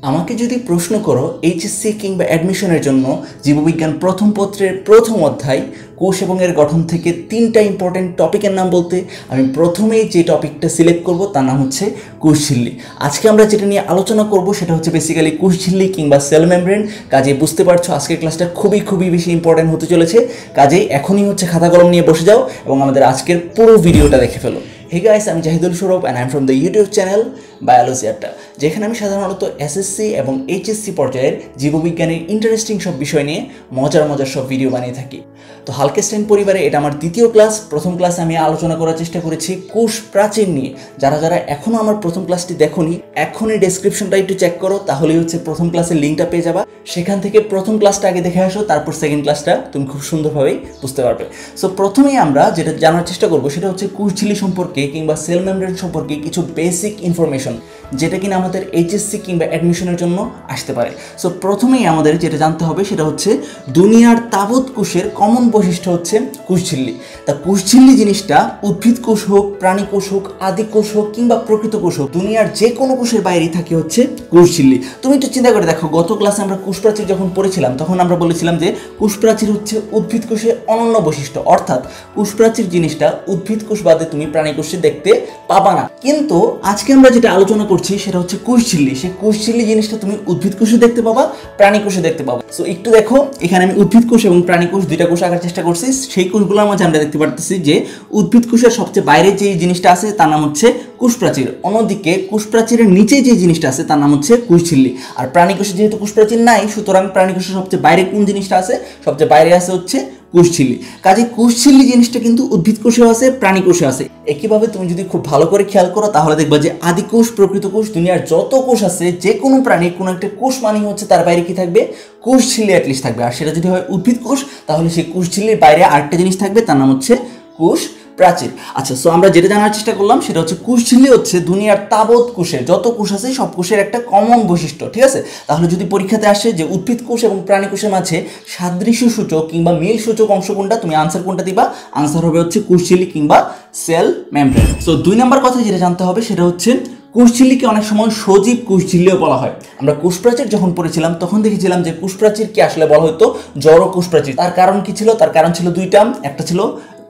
আমাকে যদি প্রশ্ন করো এইচএসসি কিংবা অ্যাডমিশনের জন্য জীববিজ্ঞান প্রথম পত্রের প্রথম অধ্যায় কোষ এবং এর গঠন থেকে 3টা ইম্পর্টেন্ট টপিকের নাম বলতে আমি প্রথমেই যে টপিকটা সিলেক্ট করব তার নাম হচ্ছে কোষঝিল্লি। আজকে আমরা যেটা নিয়ে আলোচনা করব সেটা হচ্ছে বেসিক্যালি কোষঝিল্লি কিংবা সেল মেমব্রেন। কাজেই বুঝতে পারছো আজকের ক্লাসটা খুবই বেশি ইম্পর্টেন্ট হতে চলেছে। কাজেই এখনই হচ্ছে খাতা কলম নিয়ে বসে যাও এবং আমাদের আজকের পুরো ভিডিওটা দেখে ফেলো। Hey guys, আমি Zahidul Sourav and I'm from the YouTube channel biology Adda, যেখানে আমি সাধারণত এসএসসি এবং এইচএসসি পর্যায়ের জীববিজ্ঞানের ইন্টারেস্টিং সব বিষয় নিয়ে মজার সব ভিডিও বানিয়ে থাকি। তো হালকেস্টাইন পরিবারে এটা আমার দ্বিতীয় ক্লাস। প্রথম ক্লাসে আমি আলোচনা করার চেষ্টা করেছি কোষ প্রাচীর নিয়ে। যারা এখনও আমার প্রথম ক্লাসটি দেখোনি, এখনই ডেসক্রিপশনটা একটু চেক করো, তাহলেই হচ্ছে প্রথম ক্লাসের লিঙ্কটা পেয়ে যাবা। সেখান থেকে প্রথম ক্লাসটা আগে দেখে আসো, তারপর সেকেন্ড ক্লাসটা তুমি খুব সুন্দরভাবেই বুঝতে পারবে। সো প্রথমেই আমরা যেটা জানার চেষ্টা করবো সেটা হচ্ছে কোষঝিল্লি সম্পর্কে কিংবা সেল মেমব্রেন সম্পর্কে কিছু বেসিক ইনফরমেশন, যেটা কিনা আমাদের এইচএসসি কিংবা অ্যাডমিশনের জন্য আসতে পারে। সো প্রথমেই আমাদের যেটা জানতে হবে সেটা হচ্ছে দুনিয়ার তাবৎ কোষের কমন বৈশিষ্ট্য হচ্ছে কোষঝিল্লি। তা কোষঝিল্লি জিনিসটা উদ্ভিদ কোষ হোক, প্রাণী কোষ হোক, আদি কোষ হোক কিংবা প্রকৃত কোষ হোক, দুনিয়ার যে কোনো কোষের বাইরেই থাকে হচ্ছে কোষঝিল্লি। তুমি একটু চিন্তা করে দেখো, গত ক্লাসে আমরা কোষপ্রাচীর যখন পড়েছিলাম তখন আমরা বলেছিলাম যে কোষপ্রাচীর হচ্ছে উদ্ভিদ কোষের অনন্য বৈশিষ্ট্য, অর্থাৎ কোষপ্রাচীর জিনিসটা উদ্ভিদ কোষ বাদে তুমি প্রাণী কোষে দেখতে পাবা না। কিন্তু আজকে আমরা যেটা আলোচনা করছি সেটা হচ্ছে কোষঝিল্লি। সেই কোষঝিল্লি জিনিসটা তুমি উদ্ভিদ কোষে দেখতে পাবা, প্রাণী কোষে দেখতে পাবা। সো একটু দেখো, এখানে আমি উদ্ভিদ কোষ এবং প্রাণী কোষ দুইটা কোষ আঁকার চেষ্টা করছি। সেই কোষগুলোর মাঝে আমরা দেখতে পারতেছি যে উদ্ভিদ কোষের সবচেয়ে বাইরে যে জিনিসটা আছে তার নাম হচ্ছে কোষপ্রাচীর, অন্যদিকে কোষপ্রাচীরের নিচে যে জিনিসটা আছে তার নাম হচ্ছে কোষঝিল্লি। আর প্রাণী কোষে যেহেতু কোষপ্রাচীর নাই, সুতরাং প্রাণী কোষের সবচেয়ে বাইরে কোন জিনিসটা আছে? সবচেয়ে বাইরে আছে হচ্ছে কোষঝিল্লি। কাজে কোষঝিল্লি জিনিসটা কিন্তু উদ্ভিদ কোষেও আছে, প্রাণী কোষে আছে। একইভাবে তুমি যদি খুব ভালো করে খেয়াল করো তাহলে দেখবা যে আদি কোষ, প্রকৃত কোষ, দুনিয়ার যত কোষ আছে, যে কোনো প্রাণীর কোনো একটা কোষ মানে হচ্ছে তার বাইরে কি থাকবে? কোষঝিল্লি অ্যাটলিস্ট থাকবে। আর সেটা যদি হয় উদ্ভিদ কোষ, তাহলে সেই কোষঝিল্লির বাইরে আরেকটা জিনিস থাকবে, তার নাম হচ্ছে কোষ প্রাচীর। আচ্ছা, সো আমরা যেটা জানার চেষ্টা করলাম সেটা হচ্ছে কোষঝিল্লি হচ্ছে দুনিয়ার তাবৎ কোষের, যত কোষ আছে সব কোষের একটা কমন বৈশিষ্ট্য, ঠিক আছে? তাহলে যদি পরীক্ষাতে আসে যে উদ্ভিদ কোষ এবং প্রাণী কোষের মাঝে সাদৃশ্য সূচক কিংবা মিল সূচক অংশ কোনটা, তুমি আনসার কোনটা দিবা? আনসার হবে হচ্ছে কোষঝিল্লি কিংবা সেল মেমব্রেন। সো 2 নম্বর কথা যেটা জানতে হবে সেটা হচ্ছে কোষঝিল্লিকে অনেক সময় সজীব কোষঝিল্লিও বলা হয়। আমরা কোষপ্রাচীর যখন পড়েছিলাম তখন দেখেছিলাম যে কোষপ্রাচীরকে আসলে বলা হতো জড় কোষপ্রাচীর। তার কারণ কি ছিল? তার কারণ ছিল দুইটা। একটা ছিল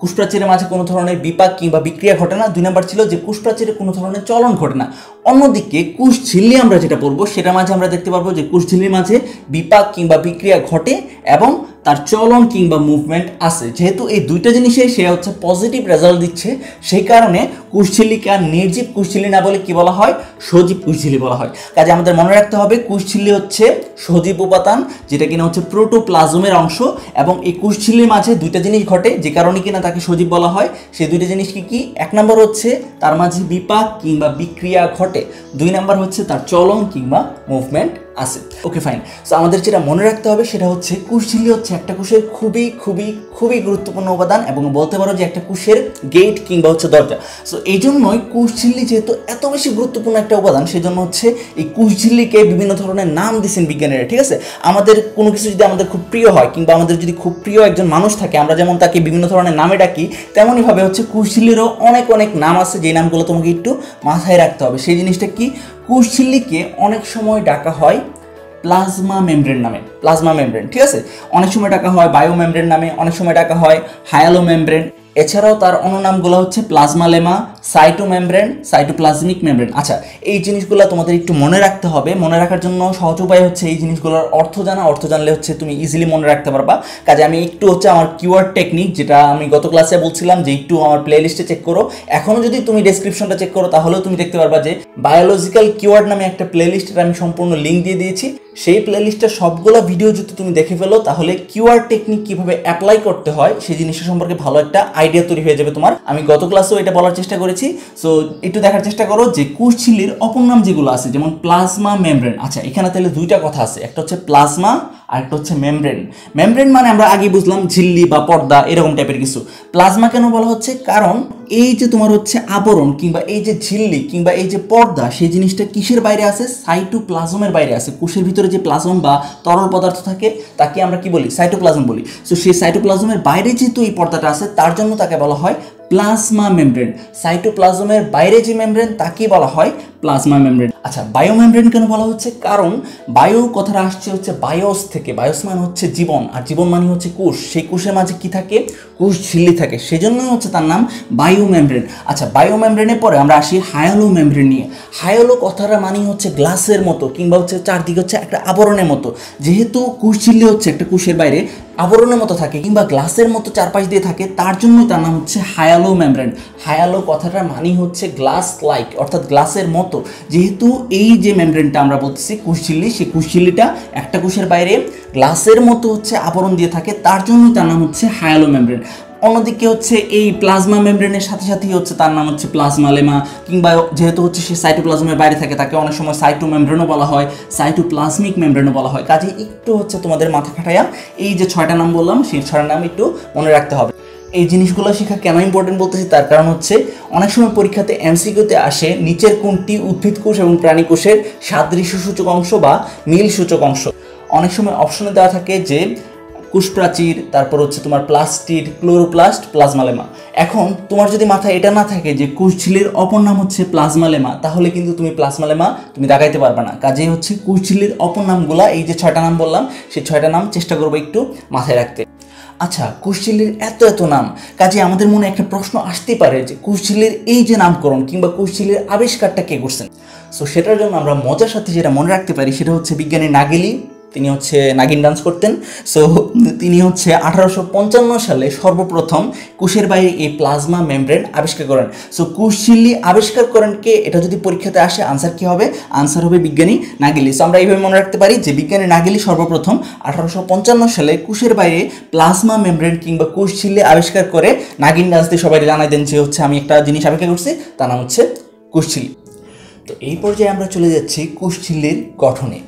কোষপ্রাচীরের মাঝে কোনো ধরনের বিপাক কিংবা বিক্রিয়া ঘটে না, 2 নম্বর ছিল যে কোষপ্রাচীরে কোনো ধরনের চলন ঘটে না। অন্যদিকে কোষঝিল্লি আমরা যেটা পড়বো সেটার মাঝে আমরা দেখতে পারবো যে কোষঝিল্লির মাঝে বিপাক কিংবা বিক্রিয়া ঘটে এবং তার চলন কিংবা মুভমেন্ট আছে। যেহেতু এই দুইটা জিনিসে সে হচ্ছে পজিটিভ রেজাল্ট দিচ্ছে, সেই কারণে কোষঝিল্লিকে আর নির্জীব কোষঝিল্লি না বলে কি বলা হয়? সজীব কোষঝিল্লি বলা হয়। কাজে আমাদের মনে রাখতে হবে কোষঝিল্লি হচ্ছে সজীব উপাদান, যেটা কিনা হচ্ছে প্রোটোপ্লাজমের অংশ, এবং এই কোষঝিল্লির মাঝে দুইটা জিনিস ঘটে যে কারণে কিনা তাকে সজীব বলা হয়। সেই দুইটা জিনিস কি? 1 নম্বর হচ্ছে তার মাঝে বিপাক কিংবা বিক্রিয়া ঘটে, 2 নম্বর হচ্ছে তার চলন কিংবা মুভমেন্ট আছে। ওকে, ফাইন। সো আমাদের যেটা মনে রাখতে হবে সেটা হচ্ছে কোষঝিল্লি হচ্ছে একটা কোষের খুবই গুরুত্বপূর্ণ উপাদান, এবং বলতে পারো যে একটা কোষের গেট কিংবা হচ্ছে দরজা। সো এই জন্যই কোষঝিল্লি যেহেতু এত বেশি গুরুত্বপূর্ণ একটা উপাদান, সেই জন্য হচ্ছে এই কোষঝিল্লিকে বিভিন্ন ধরনের নাম দিচ্ছেন বিজ্ঞানীরা, ঠিক আছে? আমাদের কোনো কিছু যদি আমাদের খুব প্রিয় হয় কিংবা আমাদের যদি খুব প্রিয় একজন মানুষ থাকে, আমরা যেমন তাকে বিভিন্ন ধরনের নামে ডাকি, তেমনইভাবে হচ্ছে কোষঝিল্লিরও অনেক নাম আছে, যে নামগুলো তোমাকে একটু মাথায় রাখতে হবে। সেই জিনিসটা কি? কোষঝিল্লিকে অনেক সময় ডাকা হয় প্লাজমা মেমব্রেন নামে, প্লাজমা মেমব্রেন, ঠিক আছে? অনেক সময় ডাকা হয় বায়ো মেমব্রেন নামে, অনেক সময় ডাকা হয় হায়ালো মেমব্রেন। এছাড়াও তার অন্য নামগুলো হচ্ছে প্লাজমালেমা, সাইটোমেমব্রেন, সাইটোপ্লাজমিক মেমব্রেন। আচ্ছা, এই জিনিসগুলো তোমাদের একটু মনে রাখতে হবে। মনে রাখার জন্য সহজ উপায় হচ্ছে এই জিনিসগুলোর অর্থ জানা। অর্থ জানলে হচ্ছে তুমি ইজিলি মনে রাখতে পারবা। কাজে আমি একটু হচ্ছে আমার কিওয়ার্ড টেকনিক, যেটা আমি গত ক্লাসে বলছিলাম যে একটু আমার প্লে লিস্টে চেক করো, এখনও যদি তুমি ডেসক্রিপশনটা চেক করো তাহলেও তুমি দেখতে পারবা যে বায়োলজিক্যাল কিওয়ার্ড নামে একটা প্লে লিস্টের আমি সম্পূর্ণ লিঙ্ক দিয়ে দিয়েছি। সেই প্লে লিস্টের সবগুলো ভিডিও যদি তুমি দেখে ফেলো তাহলে কিওয়ার্ড টেকনিক কিভাবে অ্যাপ্লাই করতে হয় সেই জিনিসটা সম্পর্কে ভালো একটা আইডিয়া তৈরি হয়ে যাবে তোমার। আমি গত ক্লাসেও এটা বলার চেষ্টা করেছি। সো একটু দেখার চেষ্টা করো যে কোষঝিল্লির অপর নাম যেগুলো আছে, যেমন প্লাজমা মেমব্রেন। আচ্ছা, এখানে তাহলে দুইটা কথা আছে, একটা হচ্ছে প্লাজমা আর একটা হচ্ছে মেমব্রেন। মেমব্রেন মানে আমরা আগে বুঝলাম ঝিল্লি বা পর্দা, এরকম টাইপের কিছু। প্লাজমা কেন বলা হচ্ছে? কারণ এই যে তোমার হচ্ছে আবরণ কিংবা এই যে ঝিল্লি কিংবা এই যে পর্দা, সেই জিনিসটা কিসের বাইরে আছে? সাইটোপ্লাজমের বাইরে আছে। কোষের ভিতরে যে প্লাজম বা তরল পদার্থ থাকে তাকে আমরা কি বলি? সাইটোপ্লাজম বলি। সো সেই সাইটোপ্লাজমের বাইরে যেহেতু এই পর্দাটা আছে, তার জন্য তাকে বলা হয় প্লাজমা মেমব্রেন। সাইটোপ্লাজমের বাইরে যে মেমব্রেন তাকেই বলা হয় প্লাজমা মেমব্রেন। আচ্ছা, বায়ো মেমব্রেন কেন বলা হচ্ছে? কারণ বায়ো কথাটা আসছে হচ্ছে বায়োস থেকে। বায়োস মানে হচ্ছে জীবন, আর জীবন মানে হচ্ছে কোষ। সেই কোষের মাঝে কি থাকে? কোষ ঝিল্লি থাকে, সেজন্যই হচ্ছে তার নাম বায়ো মেমব্রেন। আচ্ছা, বায়ো মেমব্রেনের পরে আমরা আসি হায়ালো মেমব্রেন নিয়ে। হায়ালো কথাটা মানে হচ্ছে গ্লাসের মতো, কিংবা হচ্ছে চারদিকে হচ্ছে একটা আবরণের মতো। যেহেতু কোষ ঝিল্লি হচ্ছে একটা কোষের বাইরে আবরণের মতো থাকে কিংবা গ্লাসের মতো চারপাশ দিয়ে থাকে, তার জন্যই তার নাম হচ্ছে হায়ালো মেমব্রেন। হায়ালো কথাটার মানে হচ্ছে গ্লাস লাইক, অর্থাৎ গ্লাসের মতো। যেহেতু এই যে মেমব্রেনটা আমরা বলতেছি কোষঝিল্লি, সেই কোষঝিল্লিটা একটা কোষের বাইরে গ্লাসের মতো হচ্ছে আবরণ দিয়ে থাকে, তার জন্যই তার নাম হচ্ছে হায়ালো মেমব্রেন। অন্যদিকে হচ্ছে এই প্লাজমা মেমব্রেনের সাথে সাথেই হচ্ছে তার নাম হচ্ছে প্লাজমা লেমা, কিংবা যেহেতু হচ্ছে সে সাইটোপ্লাজমের বাইরে থাকে তাকে অনেক সময় সাইটো মেমব্রেনও বলা হয়, সাইটোপ্লাজমিক মেমব্রেনও বলা হয়। কাজে একটু হচ্ছে তোমাদের মাথা খাটাইয়া এই যে 6টা নাম বললাম, সেই 6টা নাম একটু মনে রাখতে হবে। এই জিনিসগুলো শেখা কেন ইম্পর্টেন্ট বলতেছি, তার কারণ হচ্ছে অনেক সময় পরীক্ষাতে এমসিকিউতে আসে নিচের কোনটি উদ্ভিদ কোষ এবং প্রাণী কোষের সাদৃশ্য সূচক অংশ বা মিল সূচক অংশ। অনেক সময় অপশনে দেওয়া থাকে যে কোষপ্রাচীর, তারপর হচ্ছে তোমার প্লাস্টিড, ক্লোরোপ্লাস্ট, প্লাজমালেমা। এখন তোমার যদি মাথায় এটা না থাকে যে কোষঝিল্লির অপর নাম হচ্ছে প্লাজমালেমা, তাহলে কিন্তু তুমি প্লাজমালেমা তুমি দাগাইতে পারবে না। কাজেই হচ্ছে কোষঝিল্লির অপর নামগুলা, এই যে 6টা নাম বললাম, সেই 6টা নাম চেষ্টা করবো একটু মাথায় রাখতে। আচ্ছা, কোষঝিল্লির এত নাম, কাজে আমাদের মনে একটা প্রশ্ন আসতেই পারে যে কোষঝিল্লির এই যে নামকরণ কিংবা কোষঝিল্লির আবিষ্কারটা কে করছেন। সো সেটার জন্য আমরা মজার সাথে যেটা মনে রাখতে পারি সেটা হচ্ছে বিজ্ঞানী নাগেলি। তিনি হচ্ছে নাগিন ডান্স করতেন। সো তিনি হচ্ছে 1855 সালে সর্বপ্রথম কোষের বাইরে এই প্লাজমা মেমব্রেন আবিষ্কার করেন। সো কোষঝিল্লি আবিষ্কার করেন কে? এটা যদি পরীক্ষাতে আসে আনসার কি হবে? আনসার হবে বিজ্ঞানী নাগেলি। সো আমরা এইভাবে মনে রাখতে পারি যে বিজ্ঞানী নাগেলি সর্বপ্রথম 1855 সালে কোষের বাইরে প্লাজমা মেমব্রেন কিংবা কোষঝিল্লি আবিষ্কার করে নাগিন ডান্স দিয়ে সবাই জানাই দেন যে হচ্ছে আমি একটা জিনিস আবিষ্কার করছি, তার নাম হচ্ছে কোষঝিল্লি। তো এই পর্যায়ে আমরা চলে যাচ্ছি কোষঝিল্লির গঠনে।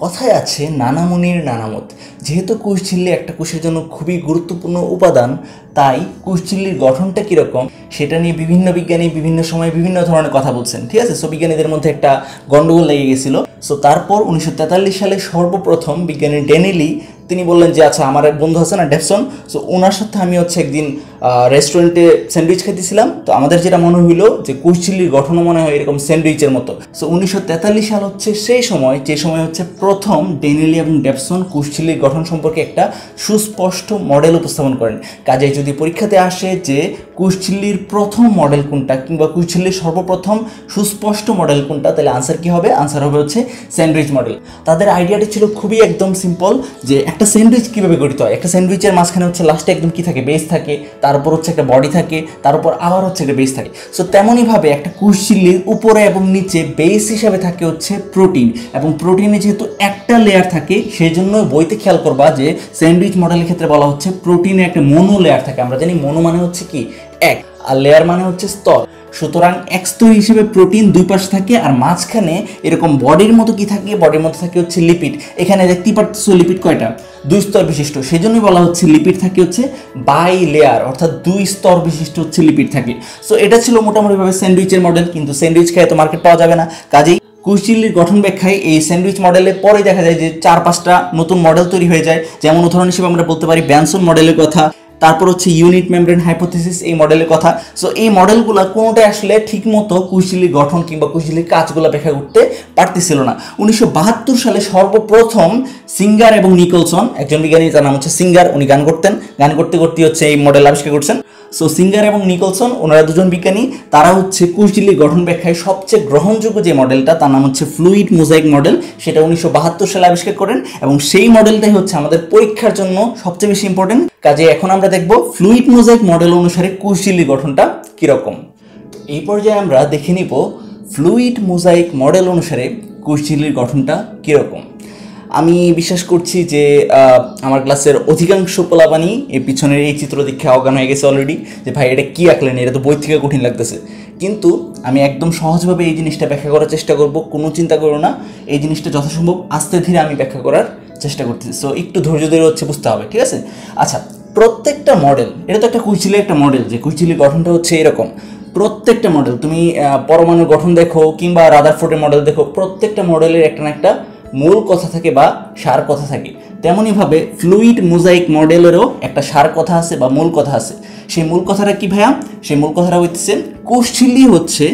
কথায় আছে নানা মুনির নানা মত। যেহেতু কোষঝিল্লি একটা কোষের জন্য খুবই গুরুত্বপূর্ণ উপাদান, তাই কোষঝিল্লির গঠনটা কীরকম সেটা নিয়ে বিভিন্ন বিজ্ঞানী বিভিন্ন সময় বিভিন্ন ধরনের কথা বলছেন, ঠিক আছে। সো বিজ্ঞানীদের মধ্যে একটা গন্ডগোল লেগে গেছিলো। সো তারপর 1943 সালে সর্বপ্রথম বিজ্ঞানী ডেনেলি তিনি বললেন যে আচ্ছা, আমার এক বন্ধু আছে না ডেভসন, সো ওনার সাথে আমি হচ্ছে একদিন রেস্টুরেন্টে স্যান্ডউইচ খাইতেছিলাম। তো আমাদের যেটা মনে হইলো যে কোষঝিল্লির গঠনও মনে হয় এরকম স্যান্ডউইচের মতো। সো 1943 সাল হচ্ছে সেই সময়, যে সময় হচ্ছে প্রথম ডেনেলি এবং ডেভসন কোষঝিল্লির গঠন সম্পর্কে একটা সুস্পষ্ট মডেল উপস্থাপন করেন। কাজেই যদি পরীক্ষাতে আসে যে কোষঝিল্লির প্রথম মডেল কোনটা কিংবা কোষঝিল্লির সর্বপ্রথম সুস্পষ্ট মডেল কোনটা, তাহলে আনসার কি হবে? আনসার হবে হচ্ছে স্যান্ডউইচ মডেল। তাদের আইডিয়াটি ছিল খুবই একদম সিম্পল, যে একটা স্যান্ডউইচ কীভাবে গঠিত হয়। একটা স্যান্ডউইচের মাঝখানে হচ্ছে লাস্টে একদম কী থাকে? বেস থাকে, তার উপর হচ্ছে একটা বডি থাকে, তার উপর আবার হচ্ছে একটা বেস থাকে। সো তেমনইভাবে একটা কোষঝিল্লির উপরে এবং নিচে বেস হিসাবে থাকে হচ্ছে প্রোটিন, এবং প্রোটিনে যেহেতু একটা লেয়ার থাকে সেই জন্য বইতে খেয়াল করবা যে স্যান্ডউইচ মডেলের ক্ষেত্রে বলা হচ্ছে প্রোটিনে একটা মনো লেয়ার থাকে। আমরা জানি মনো মানে হচ্ছে কি এক, আর লেয়ার মানে হচ্ছে স্তর। সুতরাং এক স্তর হিসেবে প্রোটিন দুই পাশে থাকে, আর মাঝখানে এরকম বডির মতো কি থাকে? বডির মতো থাকে হচ্ছে লিপিড। এখানে দেখতেই পাচ্ছ লিপিড কয়টা? 2 স্তর বিশিষ্ট, সেই জন্যই বলা হচ্ছে লিপিড থাকে হচ্ছে বাই লেয়ার, অর্থাৎ 2 স্তর বিশিষ্ট হচ্ছে লিপিড থাকে। সো এটা ছিল মোটামুটিভাবে স্যান্ডউইচের মডেল, কিন্তু স্যান্ডউইচ খেয়ে তো মার্কেট পাওয়া যাবে না। কাজেই কোষঝিল্লির গঠন ব্যাখ্যায় এই স্যান্ডউইচ মডেলের পরে দেখা যায় যে 4-5টা নতুন মডেল তৈরি হয়ে যায়। যেমন উদাহরণ হিসেবে আমরা বলতে পারি ব্যানসন মডেলের কথা, তারপর হচ্ছে ইউনিট মেমব্রেন হাইপোথিসিস এই মডেলের কথা। সো এই মডেলগুলো কোনোটাই আসলে ঠিকমতো কোষঝিল্লির গঠন কিংবা কোষঝিল্লির কাজগুলো ব্যাখ্যা করতে পারতেছিল না। 1972 সালে সর্বপ্রথম সিঙ্গার এবং নিকলসন, একজন বিজ্ঞানী তার নাম হচ্ছে সিঙ্গার, উনি গান করতেন, গান করতে করতে হচ্ছে এই মডেল আবিষ্কার করছেন। সো সিঙ্গার এবং নিকলসন ওনারা দুজন বিজ্ঞানী, তারা হচ্ছে কোষঝিল্লির গঠন ব্যাখ্যায় সবচেয়ে গ্রহণযোগ্য যে মডেলটা তার নাম হচ্ছে ফ্লুইড মোজাইক মডেল, সেটা 1972 সালে আবিষ্কার করেন, এবং সেই মডেলটাই হচ্ছে আমাদের পরীক্ষার জন্য সবচেয়ে বেশি ইম্পর্টেন্ট। কাজে এখন আমরা দেখব ফ্লুইড মোজাইক মডেল অনুসারে কোষঝিল্লির গঠনটা কীরকম। এই পর্যায়ে আমরা দেখে নিব ফ্লুইড মোজাইক মডেল অনুসারে কোষঝিল্লির গঠনটা কীরকম। আমি বিশ্বাস করছি যে আমার ক্লাসের অধিকাংশ পোলাপানি এই পিছনের এই চিত্র দেখে অজ্ঞান হয়ে গেছে অলরেডি, যে ভাই এটা কী আঁকলেন, এটা তো বই থেকে কঠিন লাগতেছে। কিন্তু আমি একদম সহজভাবে এই জিনিসটা ব্যাখ্যা করার চেষ্টা করব, কোনো চিন্তা করো না। এই জিনিসটা যথাসম্ভব আস্তে ধীরে আমি ব্যাখ্যা করার চেষ্টা করতেছি। সো একটু ধৈর্য ধরে হচ্ছে বুঝতে হবে, ঠিক আছে? আচ্ছা, প্রত্যেকটা মডেল, এটা তো একটা কোষঝিল্লির একটা মডেল, যে কোষঝিল্লির গঠনটা হচ্ছে এরকম। প্রত্যেকটা মডেল তুমি পরমাণুর গঠন দেখো কিংবা রাদারফোর্ডের মডেল দেখো, প্রত্যেকটা মডেলের একটা না একটা মূল কথা থাকে বা সার কথা থাকে। তেমনইভাবে ফ্লুইড মোজাইক মডেলেরও একটা সার কথা আছে বা মূল কথা আছে। সেই মূল কথাটা কি ভাইয়া? সেই মূল কথাটা হচ্ছে কোষঝিল্লি হচ্ছে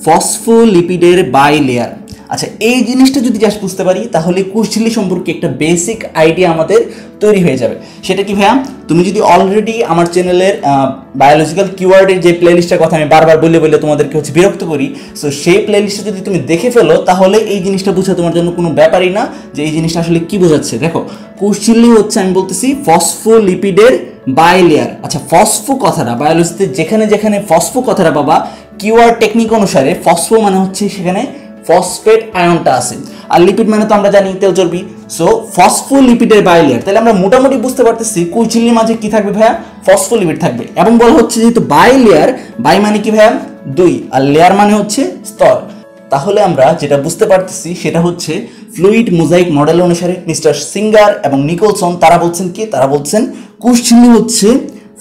ফসফোলিপিডের বাই লেয়ার। আচ্ছা, এই জিনিসটা যদি জাস্ট বুঝতে পারি তাহলে কোষঝিল্লি সম্পর্কে একটা বেসিক আইডিয়া আমাদের তৈরি হয়ে যাবে। সেটা কি ভাইয়া? তুমি যদি অলরেডি আমার চ্যানেলের বায়োলজিক্যাল কিওয়ার্ডের যে প্লেলিস্টের কথা আমি বারবার বলে বলে তোমাদেরকে বিরক্ত করি, সো সেই প্লেলিস্টটা যদি তুমি দেখে ফেলো তাহলে এই জিনিসটা বোঝা তোমার জন্য কোনো ব্যাপারই না যে এই জিনিসটা আসলে কি বোঝাচ্ছে। দেখো, কোষঝিল্লি হচ্ছে আমি বলতেছি ফসফোলিপিডের বাই লেয়ার। আচ্ছা, ফসফো কথাটা বায়োলজিতে যেখানে যেখানে ফসফো কথাটা বাবা কিওয়ার্ড টেকনিক অনুসারে ফসফো মানে হচ্ছে সেখানে ফসফেট আয়নটা আছে, আর লিপিড মানে তো আমরা জানি তেল চর্বি। সো ফসফোলিপিডের বাই লেয়ার, তাহলে আমরা মোটামুটি বুঝতে পারতেছি কোষঝিল্লির মাঝে কি থাকবে ভাইয়া? ফসফোলিপিড থাকবে। এবং বলা হচ্ছে যেহেতু বাই লেয়ার, বাই মানে কি ভাইয়া? দুই, আর লেয়ার মানে হচ্ছে স্তর। তাহলে আমরা যেটা বুঝতে পারতেছি সেটা হচ্ছে ফ্লুইড মোজাইক মডেল অনুসারে মিস্টার সিঙ্গার এবং নিকোলসন তারা বলছেন কি? তারা বলছেন কোষঝিল্লি হচ্ছে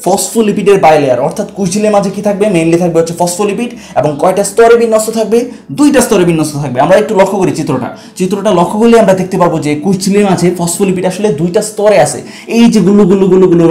ফসফোলিপিডের বাই লেয়ার, অর্থাৎ কোষঝিল্লির মাঝে কি থাকবে? মেইনলি থাকবে হচ্ছে ফসফোলিপিড, এবং কয়টা স্তরে বিন্যস্ত থাকবে? দুইটা স্তরে বিন্যস্ত থাকবে। আমরা একটু লক্ষ্য করি চিত্রটা লক্ষ্য করলে আমরা দেখতে পারবো যে কোষঝিল্লির মাঝে ফসফোলিপিড আসলে দুইটা স্তরে আছে। এই যে গুলো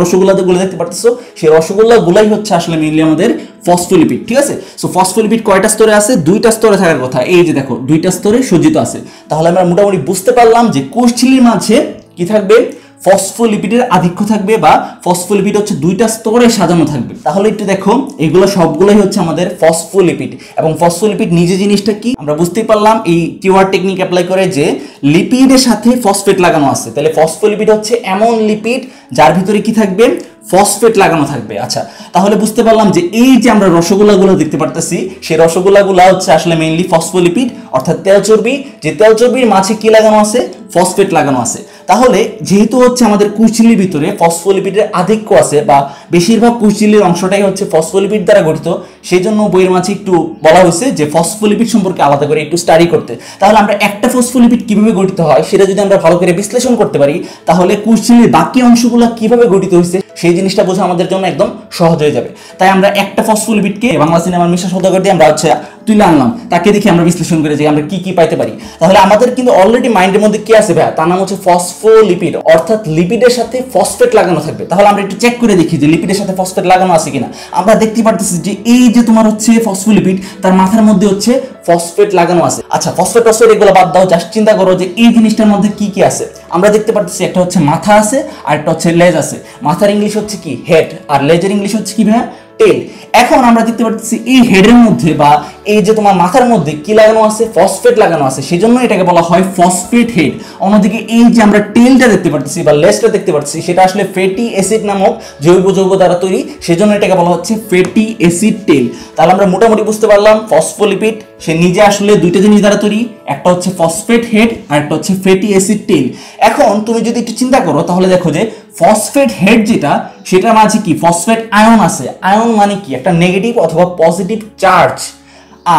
রসগোল্লাগুলো দেখতে পারতেছো, সেই রসগোল্লাগুলাই হচ্ছে আসলে মেইনলি আমাদের ফসফোলিপিড। ঠিক আছে, সো ফসফোলিপিড কয়টা স্তরে আছে? দুইটা স্তরে থাকার কথা। এই যে দেখো, দুইটা স্তরে সজ্জিত আছে। তাহলে আমরা মোটামুটি বুঝতে পারলাম যে কোষঝিল্লির মাঝে কি থাকবে? ফসফোলিপিডের আধিক্য থাকবে, বা ফসফোলিপিড হচ্ছে দুইটা স্তরে সাজানো থাকবে। তাহলে একটু দেখো, এগুলো সবগুলোই হচ্ছে আমাদের ফসফোলিপিড। এবং ফসফোলিপিড নিজে জিনিসটা কি আমরা বুঝতেই পারলাম এই কিওয়ার্ড টেকনিক অ্যাপ্লাই করে যে লিপিডের সাথে ফসফেট লাগানো আছে। তাহলে ফসফোলিপিড হচ্ছে এমন লিপিড যার ভিতরে কি থাকবে? ফসফেট লাগানো থাকবে। আচ্ছা, তাহলে বুঝতে পারলাম যে এই যে আমরা রসগোল্লাগুলো দেখতে পারতেছি, সেই রসগোল্লাগুলো হচ্ছে আসলে মেইনলি ফসফোলিপিড, অর্থাৎ তেল চর্বি। যে তেল চর্বির মাঝে কি লাগানো আছে? ফসফেট লাগানো আছে। তাহলে যেহেতু হচ্ছে আমাদের কোষঝিল্লির ভিতরে ফসফোলিপিডের আধিক্য আছে, বা বেশিরভাগ কোষঝিল্লির অংশটাই হচ্ছে ফসফোলিপিড দ্বারা গঠিত, সেই জন্য বইয়ের মাঝে একটু বলা হয়েছে যে ফসফোলিপিড সম্পর্কে আলাদা করে একটু স্টাডি করতে। তাহলে আমরা একটা ফসফোলিপিড কিভাবে গঠিত হয় সেটা যদি আমরা ভালো করে বিশ্লেষণ করতে পারি, তাহলে কোষঝিল্লির বাকি অংশগুলো কিভাবে গঠিত হয়েছে সেই জিনিসটা বোঝা আমাদের জন্য একদম সহজ হয়ে যাবে। তাই আমরা একটা ফসফোলিপিডকে বাংলা সিনেমার মিশা সওদাগর দিয়ে আমরা হচ্ছে তুলে আনলাম, তাকে দেখে আমরা বিশ্লেষণ করে যে আমরা কি কি পাইতে পারি। তাহলে আমাদের কিন্তু অলরেডি মাইন্ডের মধ্যে কি আছে ভাইয়া? তার নাম হচ্ছে ফসফোলিপিড, অর্থাৎ লিপিডের সাথে ফসফেট লাগানো থাকবে। তাহলে আমরা একটু চেক করে দেখি যে লিপিডের সাথে ফসফেট লাগানো আছে কিনা। আমরা দেখতে পারতেছি যে এই যে তোমার হচ্ছে ফসফোলিপিড, তার মাথার মধ্যে হচ্ছে ফসফেট লাগানো আছে। আচ্ছা, ফসফেট এগুলো বাদ দাও, জাস্ট চিন্তা করো যে এই জিনিসটার মধ্যে কি কি আছে। আমরা দেখতে পারতেছি একটা হচ্ছে মাথা আছে, আর একটা হচ্ছে লেজ আছে। মাথার ইংলিশ হচ্ছে কি? হেড, আর লেজের ইংলিশ হচ্ছে কি ভাইয়া? টেল। এখন আমরা দেখতে পাচ্ছি এই হেডের মধ্যে বা এই যে তোমার মাথার মধ্যে কি লাগানো আছে? ফসফেট লাগানো আছে, সেজন্য এটাকে বলা হয় ফসফেট হেড। অন্যদিকে এই যে আমরা টেলটা দেখতে পাচ্ছি বা লেজটা দেখতে পাচ্ছি, সেটা আসলে ফ্যাটি অ্যাসিড নামক জৈব যৌগ দ্বারা তৈরি, সেজন্য এটাকে বলা হচ্ছে ফ্যাটি অ্যাসিড টেল। তাহলে আমরা মোটামুটি বুঝতে পারলাম ফসফোলিপিড সে নিজে আসলে দুইটা জিনিস দ্বারা তৈরি, একটা হচ্ছে ফসফেট হেড আর একটা হচ্ছে ফ্যাটি অ্যাসিড টেল। এখন তুমি যদি একটু চিন্তা করো তাহলে দেখো যে ফসফেট হেড যেটা, সেটার মাঝে কি? ফসফেট আয়ন আছে। আয়ন মানে কি? একটা নেগেটিভ অথবা পজিটিভ চার্জ।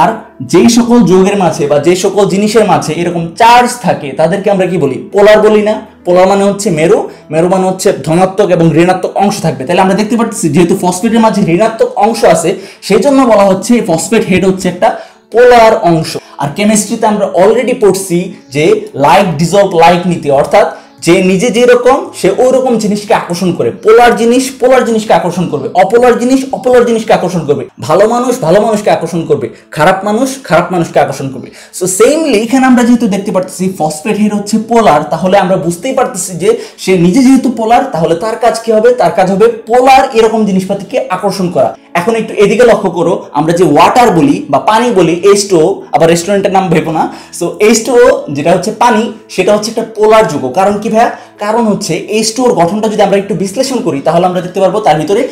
আর যেই সকল যৌগের মাঝে বা যে সকল জিনিসের মাঝে এরকম চার্জ থাকে তাদেরকে আমরা কি বলি? পোলার বলি না? পোলার মানে হচ্ছে মেরু, মেরু মানে হচ্ছে ধনাত্মক এবং ঋণাত্মক অংশ থাকবে। তাহলে আমরা দেখতে পাচ্ছি যেহেতু ফসফেটের মাঝে ঋণাত্মক অংশ আছে, সেই জন্য বলা হচ্ছে ফসফেট হেড হচ্ছে একটা পোলার অংশ। আর কেমিস্ট্রিতে আমরা অলরেডি পড়ছি যে লাইক ডিজলভ লাইক নীতি, অর্থাৎ যে নিজে যেরকম সে ওই রকম জিনিসকে আকর্ষণ করে। পোলার জিনিস পোলার জিনিসকে আকর্ষণ করবে, অপোলার জিনিস অপোলার জিনিসকে আকর্ষণ করবে, ভালো মানুষ ভালো মানুষকে আকর্ষণ করবে, খারাপ মানুষ খারাপ মানুষকে আকর্ষণ করবে। সো সেমলি এখানে আমরা যেহেতু দেখতে পাচ্ছি ফসফেট হেড হচ্ছে পোলার, তাহলে আমরা বুঝতেই পারতেছি যে সে নিজে যেহেতু পোলার, তাহলে তার কাজ কি হবে? তার কাজ হবে পোলার এরকম জিনিসপাতিকে আকর্ষণ করা। এখন একটু এদিকে লক্ষ্য করো, আমরা যে ওয়াটার বলি বা পানি বলি, H2O, আবার রেস্টুরেন্টের নাম ভেবো না। সো H2O যেটা হচ্ছে পানি, সেটা হচ্ছে একটা পোলার যৌগ। কারণ কি ভাইয়া? কারণ হচ্ছে H2O এর গঠনটা যদি আমরা একটু বিশ্লেষণ করি তাহলে আমরা দেখতে পারবো তার ভিতরে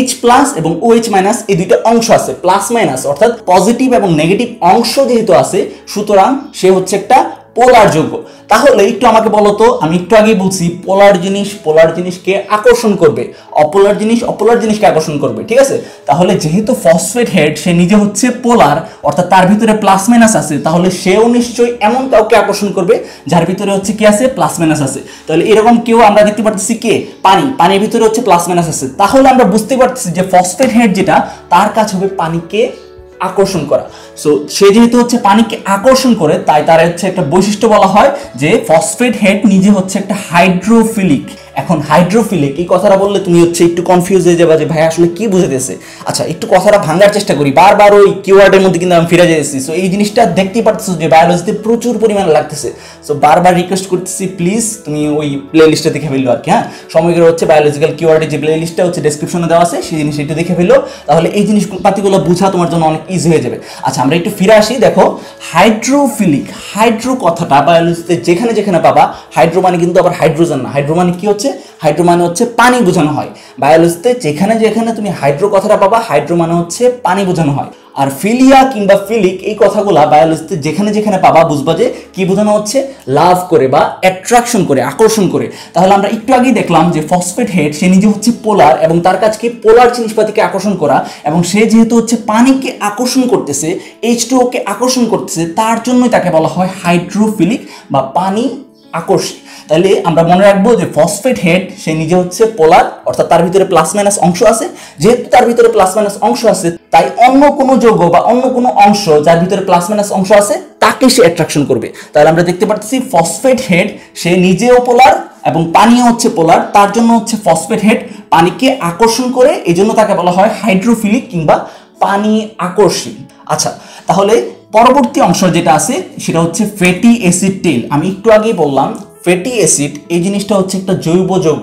H+ এবং OH- এই দুইটা অংশ আছে, প্লাস মাইনাস, অর্থাৎ পজিটিভ এবং নেগেটিভ অংশ যেহেতু আছে, সুতরাং সে হচ্ছে একটা পোলার যৌগ। তাহলে একটু আমাকে বলো তো, আমি একটু আগেই বলছি পোলার জিনিস পোলার জিনিসকে আকর্ষণ করবে, অপোলার জিনিস অপোলার জিনিসকে আকর্ষণ করবে, ঠিক আছে? তাহলে যেহেতু ফসফেট হেড সে নিজে হচ্ছে পোলার, অর্থাৎ তার ভিতরে প্লাস মাইনাস আছে, তাহলে সেও নিশ্চয়ই এমন কাউকে আকর্ষণ করবে যার ভিতরে হচ্ছে কি আছে? প্লাস মাইনাস আছে। তাহলে এরকম কেউ আমরা দেখতে পাচ্ছি কে? পানি, পানির ভিতরে হচ্ছে প্লাস মাইনাস আছে। তাহলে আমরা বুঝতে পারছি যে ফসফেট হেড যেটা, তার কাজ হবে পানিকে আকর্ষণ করা। সো সে যেহেতু হচ্ছে পানিকে আকর্ষণ করে, তাই তার হচ্ছে একটা বৈশিষ্ট্য বলা হয় যে ফসফেট হেড নিজে হচ্ছে একটা হাইড্রোফিলিক। এখন হাইড্রোফিলিক এই কথাটা বললে তুমি হচ্ছে একটু কনফিউজ হয়ে যাবে যে ভাই আসলে কি বুঝাইতেছে। আচ্ছা, একটু কথাটা ভাঙার চেষ্টা করি, বারবার ওই কিওয়ার্ডের মধ্যে কিন্তু আমি ফিরে যাচ্ছি। সো এই জিনিসটা দেখতেই পারতেছো যে বায়োলজিতে প্রচুর পরিমাণে লাগতেছে। সো বারবার রিকোয়েস্ট করতেছি প্লিজ তুমি ওই প্লে লিস্টটা দেখে ফেললো আর কি। হ্যাঁ, সমগ্র হচ্ছে বায়োলজিক্যাল কিওয়ার্ডের যে প্লে লিস্টটা হচ্ছে ডেসক্রিপশনে দেওয়া আছে, সেই জিনিস একটু দেখে ফেললো, তাহলে এই জিনিসপাতিগুলো বোঝা তোমার জন্য অনেক ইজি হয়ে যাবে। আচ্ছা, আমরা একটু ফিরে আসি। দেখো, হাইড্রোফিলিক, হাইড্রো কথাটা বায়োলজিতে যেখানে যেখানে পাবা, হাইড্রো মানে কিন্তু আবার হাইড্রোজেন না। হাইড্রো মানে কি হচ্ছে, হাইড্রো মানে হচ্ছে পানি বোঝানো হয়। বায়োলজিতে যেখানে যেখানে তুমি হাইড্রো কথাটা পাবা, হাইড্রো মানে হচ্ছে পানি বোঝানো হয়। আর ফিলিয়া কিংবা ফিলিক এই কথাগুলা বায়োলজিতে যেখানে যেখানে পাবা, বুঝবা যে কি বোঝানো হচ্ছে, লাভ করে বা অ্যাট্রাকশন করে, আকর্ষণ করে। তাহলে আমরা একটু আগেই দেখলাম যে ফসফেট হেড সে নিজে হচ্ছে পোলার, এবং তার কাছে কি পোলার জিনিসপাতিকে আকর্ষণ করা, এবং সে যেহেতু হচ্ছে পানিকে আকর্ষণ করতেছে, H2O কে আকর্ষণ করতেছে, তার জন্যই তাকে বলা হয় হাইড্রোফিলিক বা পানি আকর্ষী। তাহলে আমরা মনে রাখবো যে ফসফেট হেড সে নিজে হচ্ছে পোলার, অর্থাৎ তার ভিতরে প্লাস মাইনাস অংশ আছে। যেহেতু তার ভিতরে প্লাস মাইনাস অংশ আছে, তাই অন্য কোনো যৌগ বা অন্য কোনো অংশ যার ভিতরে প্লাস মাইনাস অংশ আছে তাকে সে অ্যাট্রাকশন করবে। তাহলে আমরা দেখতে পাচ্ছি ফসফেট হেড সে নিজেও পোলার এবং পানিও হচ্ছে পোলার, তার জন্য হচ্ছে ফসফেট হেড পানিকে আকর্ষণ করে, এই জন্য তাকে বলা হয় হাইড্রোফিলিক কিংবা পানি আকর্ষী। আচ্ছা, তাহলে পরবর্তী অংশ যেটা আছে সেটা হচ্ছে ফ্যাটি অ্যাসিড টেল। আমি একটু আগেই বললাম ফ্যাটি অ্যাসিড এই জিনিসটা হচ্ছে একটা জৈব যৌগ।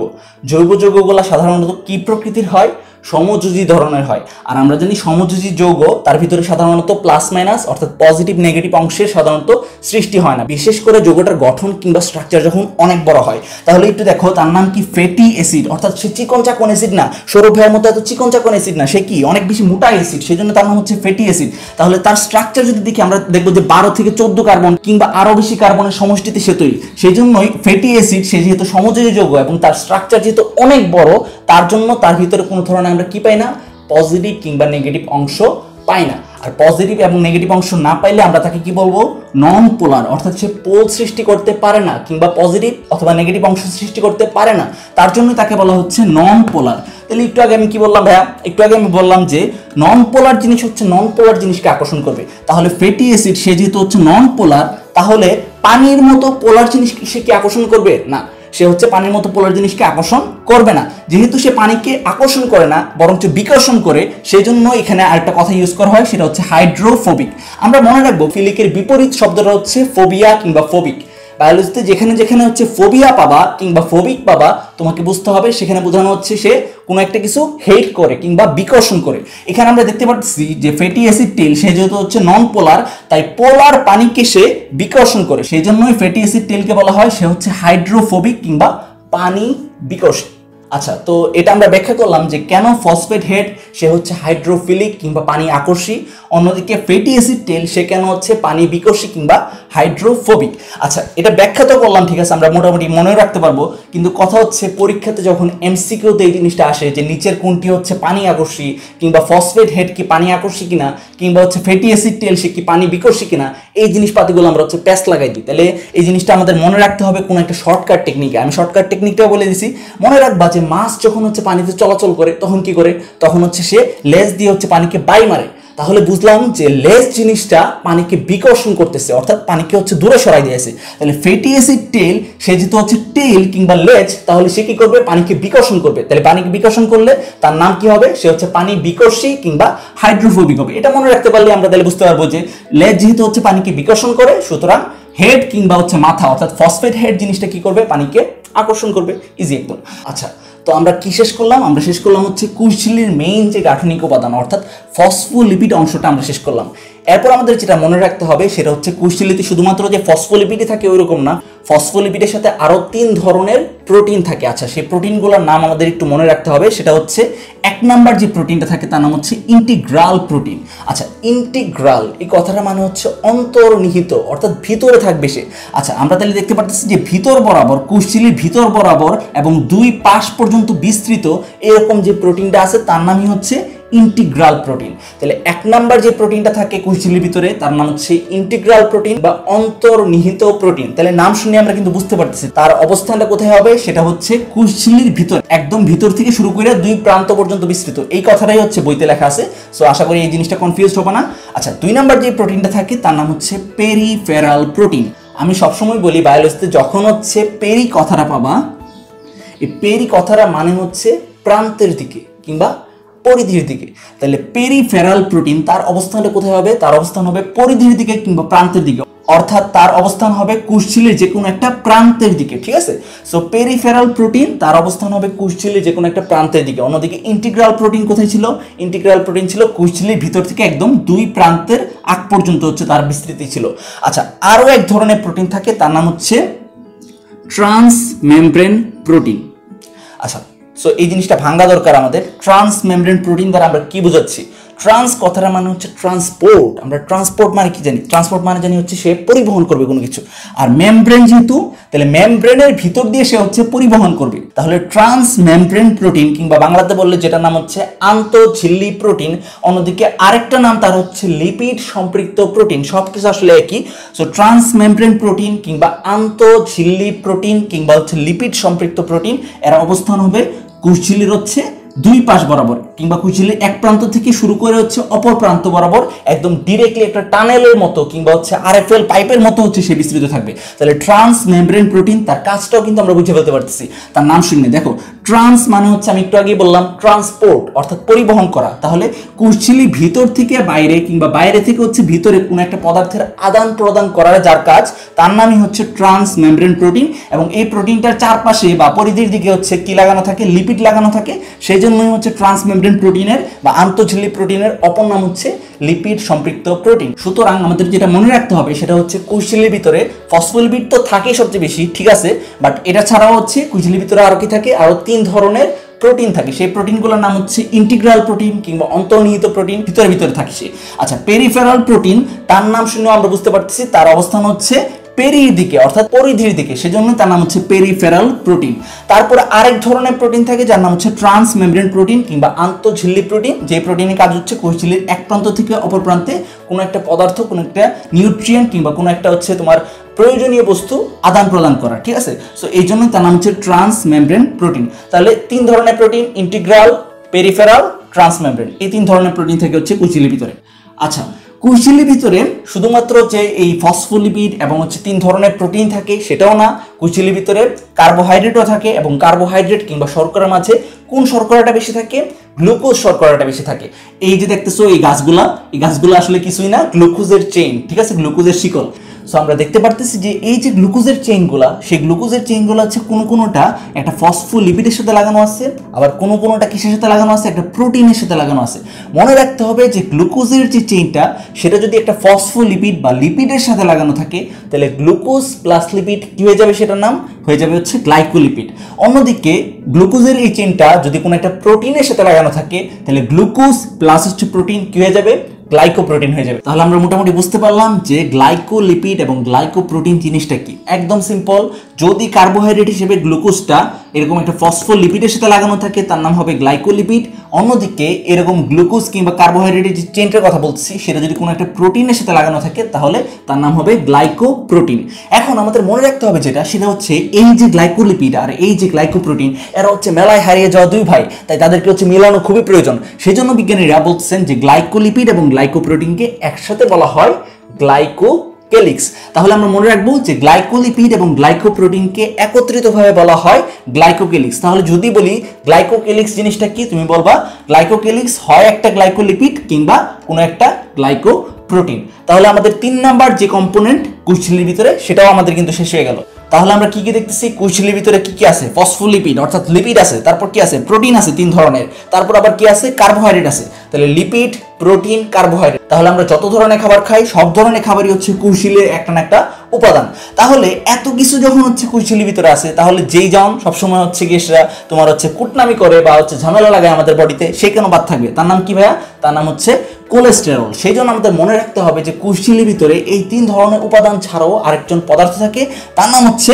জৈব যৌগগুলো সাধারণত কি প্রকৃতির হয়, সমযোজী ধরনের হয়। আর আমরা জানি সমযোজী যৌগ তার ভিতরে সাধারণত প্লাস মাইনাস অর্থাৎ পজিটিভ নেগেটিভ অংশের সাধারণত সৃষ্টি হয় না, বিশেষ করে যৌগটার গঠন কিংবা স্ট্রাকচার যখন অনেক বড় হয়। তাহলে একটু দেখো, তার নাম কি ফ্যাটি অ্যাসিড, অর্থাৎ সে চিকন চাকন অ্যাসিড না, সৌরভ ভাইয়ের মতো এত চিকন চাকন অ্যাসিড না, সে কি অনেক বেশি মোটা অ্যাসিড, সেই জন্য তার নাম হচ্ছে ফ্যাটি অ্যাসিড। তাহলে তার স্ট্রাকচার যদি দেখি আমরা দেখবো যে 12 থেকে 14 কার্বন কিংবা আরো বেশি কার্বনের সমষ্টিতে সে তৈরি। সেই জন্যই ফ্যাটি অ্যাসিড সে যেহেতু সমযোজী যৌগ এবং তার স্ট্রাকচার যেহেতু অনেক বড়, তার জন্য তার ভিতরে কোনো ধরনের আমরা কি পাই না, পজিটিভ কিংবা নেগেটিভ অংশ পাই না। আর পজিটিভ এবং নেগেটিভ অংশ না পাইলে আমরা তাকে কি বলবো, নন পোলার, অর্থাৎ সে পোল সৃষ্টি করতে পারে না কিংবা পজিটিভ অথবা নেগেটিভ অংশ সৃষ্টি করতে পারে না, তার জন্য তাকে বলা হচ্ছে নন পোলার। তাহলে একটু আগে আমি কি বললাম ভাইয়া, একটু আগে আমি বললাম যে নন পোলার জিনিস হচ্ছে নন পোলার জিনিসকে আকর্ষণ করবে। তাহলে ফ্যাটি অ্যাসিড সে যেহেতু হচ্ছে নন পোলার, তাহলে পানির মতো পোলার জিনিস সে কি আকর্ষণ করবে না, সে হচ্ছে পানির মতো পোলার জিনিসকে আকর্ষণ করবে না। যেহেতু সে পানিকে আকর্ষণ করে না বরঞ্চ বিকর্ষণ করে, সেই জন্য এখানে আরেকটা কথা ইউজ করা হয়, সেটা হচ্ছে হাইড্রোফোবিক। আমরা মনে রাখবো ফিলিকের বিপরীত শব্দটা হচ্ছে ফোবিয়া কিংবা ফোবিক। বায়োলজিতে যেখানে যেখানে হচ্ছে ফোবিয়া পাবা কিংবা ফোবিক পাবা, তোমাকে বুঝতে হবে সেখানে বোঝানো হচ্ছে সে কোনো একটা কিছু হেট করে কিংবা বিকর্ষণ করে। এখানে আমরা দেখতে পাচ্ছি যে ফ্যাটি অ্যাসিড টেল সে যেহেতু হচ্ছে নন পোলার, তাই পোলার পানিকে সে বিকর্ষণ করে, সেই জন্যই ফ্যাটি অ্যাসিড টেলকে বলা হয় সে হচ্ছে হাইড্রোফোবিক কিংবা পানি বিকর্ষী। আচ্ছা, তো এটা আমরা ব্যাখ্যা করলাম যে কেন ফসফেট হেড সে হচ্ছে হাইড্রোফিলিক কিংবা পানি আকর্ষী, অন্যদিকে ফ্যাটি অ্যাসিড টেল সে কেন হচ্ছে পানি বিকর্ষী কিংবা হাইড্রোফোবিক। আচ্ছা, এটা ব্যাখ্যা তো করলাম, ঠিক আছে, আমরা মোটামুটি মনেও রাখতে পারবো, কিন্তু কথা হচ্ছে পরীক্ষাতে যখন এমসিকিউতে এই জিনিসটা আসে যে নিচের কোনটি হচ্ছে পানি আকর্ষী, কিংবা ফসফেট হেড কি পানি আকর্ষী কিনা, কিংবা হচ্ছে ফ্যাটি অ্যাসিড টেল সে কি পানি বিকর্ষী কিনা, এই জিনিসপাতিগুলো আমরা হচ্ছে প্যাচ লাগাই দিই। তাহলে এই জিনিসটা আমাদের মনে রাখতে হবে কোনো একটা শর্টকাট টেকনিকে। আমি শর্টকাট টেকনিকটাও বলে দিছি, মনে রাখবা যে মাছ যখন হচ্ছে পানিতে চলাচল করে তখন কি করে, তখন হচ্ছে সে লেজ দিয়ে হচ্ছে পানিকে বাই মারে। তাহলে বুঝলাম যে লেজ জিনিসটা পানিকে বিকর্ষণ করতেছে, অর্থাৎ পানিকে হচ্ছে দূরে সরাই দিয়েছে। তাহলে ফ্যাটি অ্যাসিড টেল সে যেহেতু হচ্ছে টেল কিংবা লেজ, তাহলে সে কি করবে, পানিকে বিকর্ষণ করবে। তাহলে পানিকে বিকর্ষণ করলে তার নাম কি হবে, সে হচ্ছে পানি বিকর্ষী কিংবা হাইড্রোফোবিক হবে। এটা মনে রাখতে পারলে আমরা তাহলে বুঝতে পারবো যে লেজ যেহেতু হচ্ছে পানিকে বিকর্ষণ করে, সুতরাং হেড কিংবা হচ্ছে মাথা অর্থাৎ ফসফেট হেড জিনিসটা কি করবে, পানিকে আকর্ষণ করবে। ইজি একদম। আচ্ছা, তো আমরা কি শেষ করলাম, আমরা শেষ করলাম হচ্ছে কোষঝিল্লির মেইন যে গাঠনিক উপাদান অর্থাৎ ফসফোলিপিড অংশটা আমরা শেষ করলাম। এরপর আমাদের যেটা মনে রাখতে হবে সেটা হচ্ছে কোষঝিল্লিতে শুধুমাত্র যে ফসফোলিপিডই থাকে ওইরকম না, ফসফোলিপিডের সাথে আরো 3 ধরনের প্রোটিন থাকে। আচ্ছা, সেই প্রোটিনগুলোর নাম আমাদের একটু মনে রাখতে হবে, সেটা হচ্ছে 1 নাম্বার যে প্রোটিনটা থাকে তার নাম হচ্ছে ইন্টিগ্রাল প্রোটিন। আচ্ছা, ইন্টিগ্রাল এই কথাটা মানে হচ্ছে অন্তর্নিহিত, অর্থাৎ ভিতরে থাকবে সে। আচ্ছা, আমরা তাহলে দেখতে পাচ্ছি যে ভিতর বরাবর, কোষঝিল্লির ভিতর বরাবর এবং 2 পাশ পর্যন্ত বিস্তৃত এরকম যে প্রোটিনটা আছে তার নামই হচ্ছে ইন্টিগ্রাল প্রোটিন। তাহলে 1 নাম্বার যে প্রোটিনটা থাকে কোষঝিল্লির ভিতরে তার নাম হচ্ছে ইন্টিগ্রাল প্রোটিন বা অন্তর্নিহিত প্রোটিন। তাহলে নাম শুনে আমরা কিন্তু বুঝতে পারতেছি তার অবস্থানটা কোথায় হবে, সেটা হচ্ছে কোষঝিল্লির ভিতর, একদম ভিতর থেকে শুরু করে 2 প্রান্ত পর্যন্ত বিস্তৃত। এই কথাটাই হচ্ছে বইতে লেখা আছে, সো আশা করি এই জিনিসটা কনফিউজড হবে না। আচ্ছা, 2 নাম্বার যে প্রোটিনটা থাকে তার নাম হচ্ছে পেরিফেরাল প্রোটিন। আমি সবসময় বলি বায়োলজিতে যখন হচ্ছে পেরি কথাটা পাবা, এই পেরি কথাটা মানে হচ্ছে প্রান্তের দিকে কিংবা পরিধির দিকে। তাহলে পেরিফেরাল প্রোটিন তার অবস্থানটা কোথায় হবে, তার অবস্থান হবে পরিধির দিকে কিংবা প্রান্তের দিকে, অর্থাৎ তার অবস্থান হবে কোষঝিল্লির যে কোনো একটা প্রান্তের দিকে, ঠিক আছে। সো পেরিফেরাল প্রোটিন তার অবস্থান হবে কোষঝিল্লির যে কোনো একটা প্রান্তের দিকে। অন্যদিকে ইন্টিগ্রাল প্রোটিন কোথায় ছিল, ইন্টিগ্রাল প্রোটিন ছিল কোষঝিল্লির ভিতর থেকে একদম 2 প্রান্তের আগ পর্যন্ত হচ্ছে তার বিস্তৃতি ছিল। আচ্ছা, আরও এক ধরনের প্রোটিন থাকে তার নাম হচ্ছে ট্রান্স মেমব্রেন প্রোটিন। আচ্ছা, সো এই জিনিসটা ভাঙা দরকার আমাদের। ট্রান্স মেমব্রেন প্রোটিন দ্বারা আমরা কি বোঝাচ্ছি? ট্রান্স কথাটা মানে হচ্ছে ট্রান্সপোর্ট। আমরা ট্রান্সপোর্ট মানে কি জানি? ট্রান্সপোর্ট মানে জানি হচ্ছে সে পরিবহন করবে কোনো কিছু। আর মেমব্রেন যেহেতু, তাহলে মেমব্রেনের ভিতর দিয়ে সে হচ্ছে পরিবহন করবে। তাহলে ট্রান্স মেমব্রেন প্রোটিন কিংবা বাংলাতে বললে যেটার নাম হচ্ছে আন্তঃঝিল্লি প্রোটিন, অন্যদিকে আরেকটা নাম তার হচ্ছে লিপিড সম্পৃক্ত প্রোটিন। সব কিছু আসলে একই। সো ট্রান্স মেমব্রেন প্রোটিন কিংবা আন্তঃঝিল্লি প্রোটিন কিংবা হচ্ছে লিপিড সম্পৃক্ত প্রোটিন, এর অবস্থান হবে কোষঝিল্লির হচ্ছে 2 পাশ বরাবর কিংবা কোষঝিল্লির এক প্রান্ত থেকে শুরু করে হচ্ছে অপর প্রান্ত বরাবর একদম ডিরেক্টলি একটা টানেলের মতো কিংবা হচ্ছে আরএফএল পাইপের মতো হচ্ছে সে বিস্তৃত থাকবে। তাহলে ট্রান্স মেমব্রেন প্রোটিন তার কাজটাও কিন্তু আমরা বুঝে ফেলতে পারতেছি তার নাম শুনে। দেখো, ট্রান্স মানে হচ্ছে আমি একটু আগে বললাম ট্রান্সপোর্ট, অর্থাৎ পরিবহন করা। তাহলে কোষঝিল্লি ভিতর থেকে বাইরে কিংবা বাইরে থেকে হচ্ছে ভিতরে কোনো একটা পদার্থের আদান প্রদান করার যার কাজ, তার নামই হচ্ছে ট্রান্স মেমব্রেন প্রোটিন। এবং এই প্রোটিনটার চারপাশে বা পরিধির দিকে হচ্ছে কি লাগানো থাকে, লিপিড লাগানো থাকে। সেই জন্যই হচ্ছে ট্রান্স মেমব্রেন প্রোটিনের বা আন্তঃঝিল্লি প্রোটিনের অপর নাম হচ্ছে লিপিড সম্পৃক্ত প্রোটিন। সুতরাং আমাদের যেটা মনে রাখতে হবে সেটা হচ্ছে কোষঝিল্লির ভিতরে ফসফোলিপিড তো থাকেই সবচেয়ে বেশি, ঠিক আছে, বাট এটা ছাড়াও হচ্ছে কোষঝিল্লির ভিতরে আরো কি থাকে, আরো 3 ধরনের প্রোটিন থাকে। সেই প্রোটিনগুলোর নাম হচ্ছে ইন্টিগ্রাল প্রোটিন কিংবা অন্তর্নিহিত প্রোটিন, ভিতরে থাকে সে। আচ্ছা, পেরিফেরাল প্রোটিন তার নাম শুনে আমরা বুঝতে পারতেছি তার অবস্থান হচ্ছে পেরির দিকে অর্থাৎ পরিধির দিকে, সেজন্য তার নাম হচ্ছে পেরিফেরাল প্রোটিন। তারপরে আরেক ধরনের প্রোটিন থাকে যার নাম হচ্ছে ট্রান্স মেমব্রেন প্রোটিন কিংবা আন্তঃঝিল্লি প্রোটিন। যে প্রোটিনের কাজ হচ্ছে কোষঝিল্লির এক প্রান্ত থেকে অপর প্রান্তে কোনো একটা পদার্থ, কোনো একটা নিউট্রিয়েন্ট কিংবা কোনো একটা হচ্ছে তোমার প্রয়োজনীয় বস্তু আদান প্রদান করা, ঠিক আছে। সো এই জন্য তার নাম হচ্ছে ট্রান্স মেমব্রেন প্রোটিন। তাহলে 3 ধরনের protein, integral, peripheral, trans membrane, এই 3 ধরনের প্রোটিন থাকে হচ্ছে কোষঝিল্লির ভিতরে। আচ্ছা, কোষঝিল্লির ভিতরে শুধুমাত্র যে এই ফসফোলিপিড এবং হচ্ছে 3 ধরনের প্রোটিন থাকে সেটাও না, কোষঝিল্লির ভিতরে কার্বোহাইড্রেটও থাকে। এবং কার্বোহাইড্রেট কিংবা শর্করার মাঝে কোন শর্করাটা বেশি থাকে? গ্লুকোজ শর্করাটা বেশি থাকে। এই যে দেখতেছো এই গাছগুলো আসলে কিছুই না, গ্লুকোজের চেইন, ঠিক আছে, গ্লুকোজের শিকল। সো আমরা দেখতে পারতেছি যে এই যে গ্লুকোজের চেইনগুলো, সেই গ্লুকোজের চেইনগুলো হচ্ছে কোনোটা একটা ফসফোলিপিডের সাথে লাগানো আছে, আবার কোনোটা কিসের সাথে লাগানো আছে? একটা প্রোটিনের সাথে লাগানো আছে। মনে রাখতে হবে যে গ্লুকোজের যে চেইনটা সেটা যদি একটা ফসফোলিপিড বা লিপিডের সাথে লাগানো থাকে তাহলে গ্লুকোজ প্লাস লিপিড কি হয়ে যাবে? সেটার নাম হয়ে যাবে হচ্ছে গ্লাইকোলিপিড। অন্যদিকে গ্লুকোজের এই চেইনটা যদি কোনো একটা প্রোটিনের সাথে লাগানো থাকে তাহলে গ্লুকোজ প্লাস হচ্ছে প্রোটিন কি হয়ে যাবে? গ্লাইকোপ্রোটিন হয়ে যাবে। তাহলে আমরা মোটামুটি বুঝতে পারলাম যে গ্লাইকোলিপিড এবং গ্লাইকোপ্রোটিন জিনিসটা কি। একদম সিম্পল, যদি কার্বোহাইড্রেট হিসেবে গ্লুকোজটা এরকম একটা ফসফোলিপিডের সাথে লাগানো থাকে তার নাম হবে গ্লাইকোলিপিড। অন্যদিকে এরকম গ্লুকোজ কিংবা কার্বোহাইড্রেটের যে চেইনটার কথা বলছি সেটা যদি কোনো একটা প্রোটিনের সাথে লাগানো থাকে তাহলে তার নাম হবে গ্লাইকোপ্রোটিন। এখন আমাদের মনে রাখতে হবে সেটা হচ্ছে এই যে গ্লাইকোলিপিড আর এই যে গ্লাইকোপ্রোটিন এরা হচ্ছে মেলায় হারিয়ে যাওয়া 2 ভাই, তাই তাদেরকে হচ্ছে মিলানো খুবই প্রয়োজন। সেই জন্য বিজ্ঞানীরা বলছেন যে গ্লাইকোলিপিড এবং গ্লাইকোপ্রোটিনকে একসাথে বলা হয় গ্লাইকোকেলিক্স। তাহলে আমরা মনে রাখবো যে গ্লাইকোলিপিড এবং গ্লাইকোপ্রোটিনকে একত্রিতভাবে বলা হয় গ্লাইকোকেলিক্স। তাহলে যদি বলি গ্লাইকোকেলিক্স জিনিসটা কি, তুমি বলবা গ্লাইকোকেলিক্স হয় একটা গ্লাইকোলিপিড কিংবা কোনো একটা গ্লাইকোপ্রোটিন। তাহলে আমাদের 3 নাম্বার যে কম্পোনেন্ট কোষঝিল্লির ভিতরে সেটাও আমাদের কিন্তু শেষ হয়ে গেল। তাহলে আমরা কি দেখতেছি? কোষঝিল্লির ভিতরে কি আছে? ফসফোলিপিড অর্থাৎ লিপিড আছে, তারপর কি আছে? প্রোটিন আছে 3 ধরনের, তারপর আবার কি আছে? কার্বোহাইড্রেট আছে। তাহলে লিপিড, প্রোটিন, কার্বোহাইড্রেট। তাহলে আমরা যত ধরনের খাবার খাই সব ধরনের খাবারই হচ্ছে কোষঝিল্লির একটা না একটা উপাদান। তাহলে এত কিছু যখন হচ্ছে কোষঝিল্লির ভিতরে আছে তাহলে যেই জন সবসময় হচ্ছে গিয়ে সেটা তোমার হচ্ছে কুটনামি করে বা হচ্ছে ঝামেলা লাগায় আমাদের বডিতে, সে কেন বাদ থাকবে? তার নাম কি ভাইয়া? তার নাম হচ্ছে কোলেস্টেরল। সেই জন্য আমাদের মনে রাখতে হবে যে কোষঝিল্লির ভিতরে এই 3 ধরনের উপাদান ছাড়াও আরেকজন পদার্থ থাকে, তার নাম হচ্ছে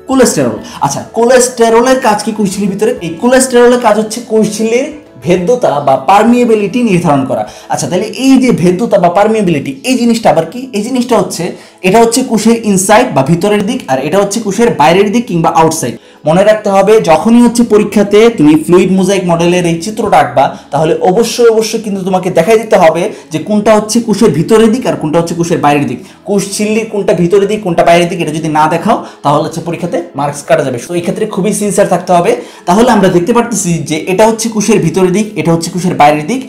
কোলেস্টেরল। আচ্ছা, কোলেস্টেরলের কাজ কি কোষঝিল্লির ভিতরে? এই কোলেস্টেরলের কাজ হচ্ছে কোষঝিল্লির ভেদ্যতা বা পারমিয়েবিলিটি নির্ধারণ করা। আচ্ছা, তাহলে এই যে ভেদ্যতা বা পারমিয়েবিলিটি এই জিনিসটা আবার কি? এই জিনিসটা হচ্ছে, এটা হচ্ছে কোষের ইনসাইড বা ভিতরের দিক, আর এটা হচ্ছে কোষের বাইরের দিক কিংবা আউটসাইড। মনে রাখতে হবে যখনই হচ্ছে পরীক্ষাতে তুমি ফ্লুইড মোজাইক মডেলের এই চিত্রটা আঁকবা, তাহলে অবশ্যই কিন্তু তোমাকে দেখাই দিতে হবে যে কোনটা হচ্ছে কোষের ভিতরের দিক আর কোনটা হচ্ছে কোষের বাইরের দিক। কোষ ঝিল্লির কোনটা ভিতরের দিক কোনটা বাইরের দিক এটা যদি না দেখাও তাহলে হচ্ছে পরীক্ষাতে মার্কস কাটা যাবে। তো এই ক্ষেত্রে খুবই সিনসিয়ার থাকতে হবে। তাহলে আমরা দেখতে পারতেছি যে এটা হচ্ছে কোষের ভিতরের দিক, এটা হচ্ছে কোষের বাইরের দিক,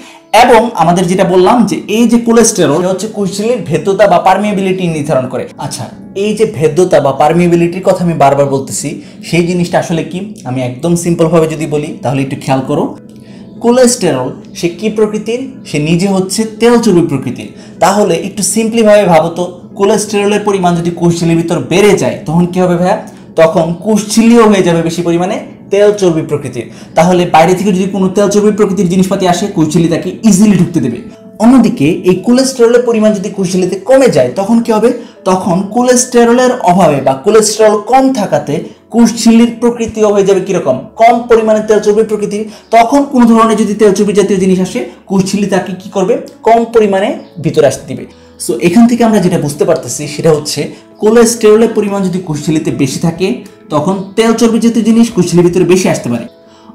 এবং আমাদের যেটা বললাম যে এই যে কোলেস্টেরল হচ্ছে কোষ ঝিল্লির ভেদ্যতা বা পারমিয়েবিলিটি নির্ধারণ করে। আচ্ছা, এই যে ভেদ্যতা বা পারমিয়েবিলিটির কথা আমি বারবার বলতেছি, সেই জিনিসটা আসলে কি? আমি একদম সিম্পল ভাবে যদি বলি তাহলে একটু খেয়াল করো। কোলেস্টেরল সে কি প্রকৃতির? সে নিজে হচ্ছে তেল চর্বি প্রকৃতির। তাহলে একটু সিম্পলি ভাবে ভাবো তো, কোলেস্টেরলের পরিমাণ যদি কোষ ঝিল্লির ভিতর বেড়ে যায় তখন কি হবে ভাইয়া? তখন কোষ ঝিল্লিও হয়ে যাবে বেশি পরিমাণে তেল চর্বি প্রকৃতির। তাহলে বাইরে থেকে যদি কোনো তেল চর্বি প্রকৃতির জিনিসপাতি আসে, কোষ ঝিল্লি তাকে ইজিলি ঢুকতে দেবে। অন্যদিকে এই কোলেস্টেরলের পরিমাণ যদি কোষ ঝিল্লিতে কমে যায় তখন কি হবে? তখন কোলেস্টেরলের অভাবে বা কোলেস্টেরল কম থাকাতে কোষ ঝিল্লির প্রকৃতিও হয়ে যাবে কিরকম? কম পরিমাণে তেল চর্বি প্রকৃতির। তখন কোনো ধরনের যদি তেল চর্বি জাতীয় জিনিস আসে, কোষ ঝিল্লি তাকে কি করবে? কম পরিমাণে ভিতরে আসতে দিবে। সো এখান থেকে আমরা যেটা বুঝতে পারতেছি সেটা হচ্ছে, কোলেস্টেরলের পরিমাণ যদি কোষ ঝিল্লিতে বেশি থাকে তখন তেল চর্বি জাতীয় জিনিস কোষ ঝিল্লির ভিতরে বেশি আসতে পারে।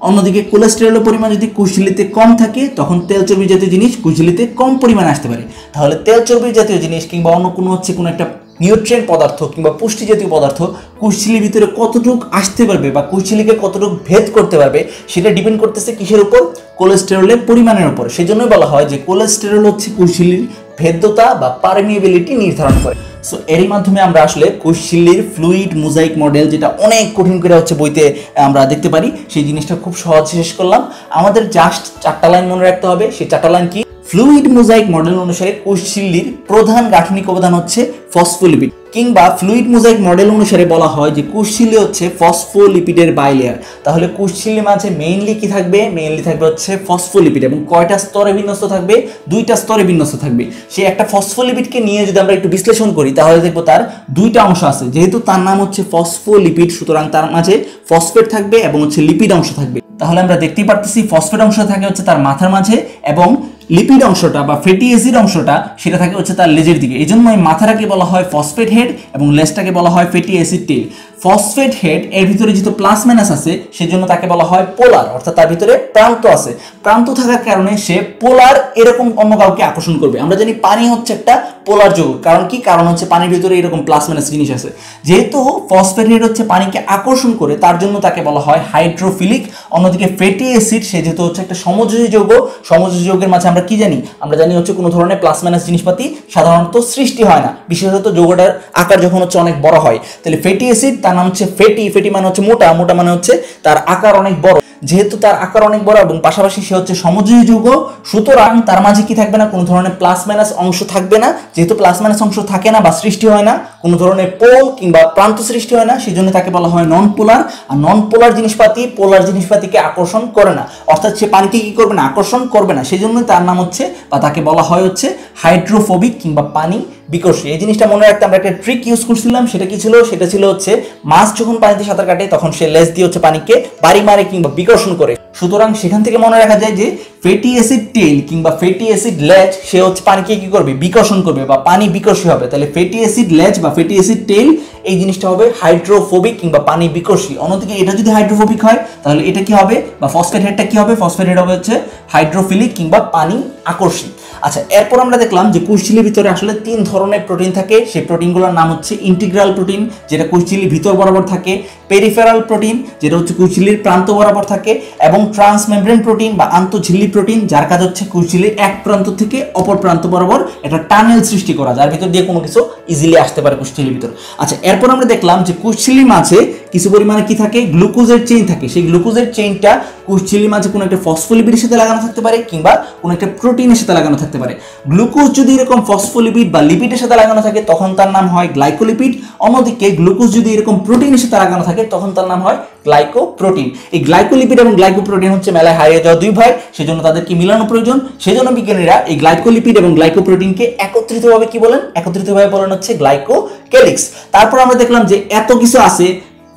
অন্যদিকে কোলেস্টেরলের পরিমাণ যদি কোষ ঝিল্লিতে কম থাকে তখন তেল চর্বি জাতীয় জিনিস কোষ ঝিল্লিতে কম পরিমাণে আসতে পারে। তাহলে তেল চর্বি জাতীয় জিনিস কিংবা অন্য কোনো হচ্ছে কোনো একটা নিউট্রিয়েন্ট পদার্থ কিংবা পুষ্টি জাতীয় পদার্থ কোষ ঝিল্লির ভিতরে কতটুকু আসতে পারবে বা কোষ ঝিল্লিকে কতটুকু ভেদ করতে পারবে সেটা ডিপেন্ড করতেছে কিসের উপর? কোলেস্টেরলের পরিমাণের উপর। সেজন্যই বলা হয় যে কোলেস্টেরল হচ্ছে কোষ ঝিল্লির ভেদ্যতা বা পারমিয়েবিলিটি নির্ধারণ করে। সো এরই মাধ্যমে আমরা আসলে কোষ ঝিল্লির ফ্লুইড মোজাইক মডেল, যেটা অনেক কঠিন করে হচ্ছে বইতে আমরা দেখতে পারি, সেই জিনিসটা খুব সহজ শেষ করলাম। আমাদের জাস্ট 4টা লাইন মনে রাখতে হবে। সেই 4টা লাইন কি? ফ্লুইড মোজাইক মডেল অনুসারে কোষ ঝিল্লির প্রধান গাঠনিক উপাদান হচ্ছে ফসফোলিপিড, কিংবা ফ্লুইড মোজাইক মডেল অনুসারে বলা হয় যে কোষ ঝিল্লি হচ্ছে ফসফোলিপিডের বাইলেয়ার। তাহলে কোষ ঝিল্লির মাঝে মেইনলি কি থাকবে? মেইনলি থাকবে হচ্ছে ফসফোলিপিড, এবং কয়টা স্তরে বিন্যস্ত থাকবে? 2টা স্তরে বিন্যস্ত থাকবে। সেই একটা ফসফোলিপিডকে নিয়ে যদি আমরা একটু বিশ্লেষণ করি তাহলে দেখবো তার 2টা অংশ আছে। যেহেতু তার নাম হচ্ছে ফসফোলিপিড, সুতরাং তার মাঝে ফসফেট থাকবে এবং হচ্ছে লিপিড অংশ থাকবে। তাহলে আমরা দেখতেই পারতেছি ফসফেট অংশ থাকে হচ্ছে তার মাথার মাঝে, এবং লিপিড অংশটা বা ফ্যাটি অ্যাসিড অংশটা সেটা থাকে হচ্ছে তার লেজের দিকে। এই জন্য এই মাথাটাকে বলা হয় ফসফেট হেড এবং লেজটাকে বলা হয় ফ্যাটি অ্যাসিড টেল। ফসফেট হেড এর ভিতরে যেহেতু প্লাস মাইনাস আছে সেজন্য তাকে বলা হয় পোলার, অর্থাৎ তার ভিতরে প্রান্ত আছে। প্রান্ত থাকার কারণে সে পোলার এরকম অন্য কাউকে আকর্ষণ করবে। আমরা জানি পানি হচ্ছে একটা পোলার যৌগ। কারণ কি? কারণ হচ্ছে পানির ভিতরে এরকম প্লাস মাইনাস জিনিস আছে। যেহেতু ফসফেট হেড হচ্ছে পানিকে আকর্ষণ করে, তার জন্য তাকে বলা হয় হাইড্রোফিলিক। অন্যদিকে ফ্যাটি অ্যাসিড সে যেহেতু হচ্ছে একটা সমযোজী যৌগ, সমযোজী যৌগের মাঝে আমরা কি জানি? আমরা জানি হচ্ছে কোনো ধরনের প্লাস মাইনাস জিনিসপাতি সাধারণত সৃষ্টি হয় না, বিশেষত যৌগটার আকার যখন হচ্ছে অনেক বড় হয়। তাহলে ফ্যাটি অ্যাসিড তার নাম হচ্ছে ফ্যাটি, ফ্যাটি মানে হচ্ছে মোটা, মোটা মানে হচ্ছে তার আকার অনেক বড়। যেহেতু তার আকার অনেক বড় এবং পাশাপাশি সে হচ্ছে সমযোজী যৌগ, সুতরাং তার মাঝে কি থাকবে না? কোনো ধরনের প্লাস মাইনাস অংশ থাকবে না। যেহেতু প্লাস মাইনাস অংশ থাকে না বা সৃষ্টি হয় না, কোনো ধরনের পোল কিংবা প্রান্ত সৃষ্টি হয় না, সেই জন্য তাকে বলা হয় নন পোলার। আর নন পোলার জিনিসপাতি পোলার জিনিসপাতিকে আকর্ষণ করে না, অর্থাৎ সে পানিকে কি করবে না? আকর্ষণ করবে না। সেই জন্য তার নাম হচ্ছে বা তাকে বলা হয় হচ্ছে হাইড্রোফোবিক কিংবা পানি বিকর্ষী। এই জিনিসটা মনে রাখতে আমরা একটা ট্রিক ইউজ করছিলাম। সেটা কি ছিল? সেটা ছিল হচ্ছে মাছ যখন পানিতে সাঁতার কাটে তখন সে লেজ দিয়ে হচ্ছে পানিকে বাড়ি মারে কিংবা বিকর্ষণ করে। সুতরাং সেখান থেকে মনে রাখা যায় যে ফ্যাটি অ্যাসিড টেল কিংবা ফ্যাটি অ্যাসিড লেজ সে হচ্ছে পানিকে কি করবে? বিকর্ষণ করবে বা পানি বিকর্ষী হবে। তাহলে ফ্যাটি অ্যাসিড লেজ বা ফ্যাটি অ্যাসিড টেল এই জিনিসটা হবে হাইড্রোফোবিক কিংবা পানি বিকর্ষী। অন্যদিকে এটা যদি হাইড্রোফোবিক হয় তাহলে এটা কি হবে? বা ফসফেট হেডটা কি হবে? ফসফেট হেড হবে হচ্ছে হাইড্রোফিলিক কিংবা পানি আকর্ষী। আচ্ছা, এরপর আমরা দেখলাম যে কোষ ঝিল্লির ভিতরে আসলে 3 ধরনের প্রোটিন থাকে। সেই প্রোটিনগুলোর নাম হচ্ছে ইন্টিগ্রাল প্রোটিন, যেটা কোষ ঝিল্লির ভিতর বরাবর থাকে, পেরিফেরাল প্রোটিন যেটা হচ্ছে কোষ ঝিল্লির প্রান্ত বরাবর থাকে, এবং ট্রান্সমেমব্রেন প্রোটিন বা আন্তঃঝিল্লি প্রোটিন, যার কাজ হচ্ছে কোষ ঝিল্লির এক প্রান্ত থেকে অপর প্রান্ত বরাবর একটা টানেল সৃষ্টি করা, যার ভিতর দিয়ে কোনো কিছু ইজিলি আসতে পারে কোষ ঝিল্লির ভিতর। আচ্ছা, এরপর আমরা দেখলাম যে কোষ ঝিল্লির মাঝে কিছু পরিমাণে কি থাকে? গ্লুকোজের চেইন থাকে। সেই গ্লুকোজের চেইনটা কোষ ঝিল্লির মাঝে কোনো একটা ফসফোলিপিডের সাথে লাগানো থাকতে পারে কিংবা কোনো একটা প্রোটিনের সাথে লাগানো থাকতে পারে। গ্লুকোজ যদি এরকম ফসফোলিপিড বা লিপিডের সাথে লাগানো থাকে তখন তার নাম হয় গ্লাইকোলিপিড। অন্যদিকে গ্লুকোজ যদি এরকম প্রোটিনের সাথে লাগানো থাকে তখন তার নাম হয় গ্লাইকোপ্রোটিন। এই গ্লাইকোলিপিড এবং গ্লাইকোপ্রোটিন হচ্ছে মেলায় হারিয়ে যাওয়া 2 ভাই, সেজন্য তাদেরকে মিলানো প্রয়োজন। সেজন্য বিজ্ঞানীরা এই গ্লাইকোলিপিড এবং গ্লাইকোপ্রোটিনকে একত্রিতভাবে কি বলেন? একত্রিতভাবে বলেন হচ্ছে গ্লাইকোক্যালিক্স। তারপর আমরা দেখলাম যে এত কিছু আছে,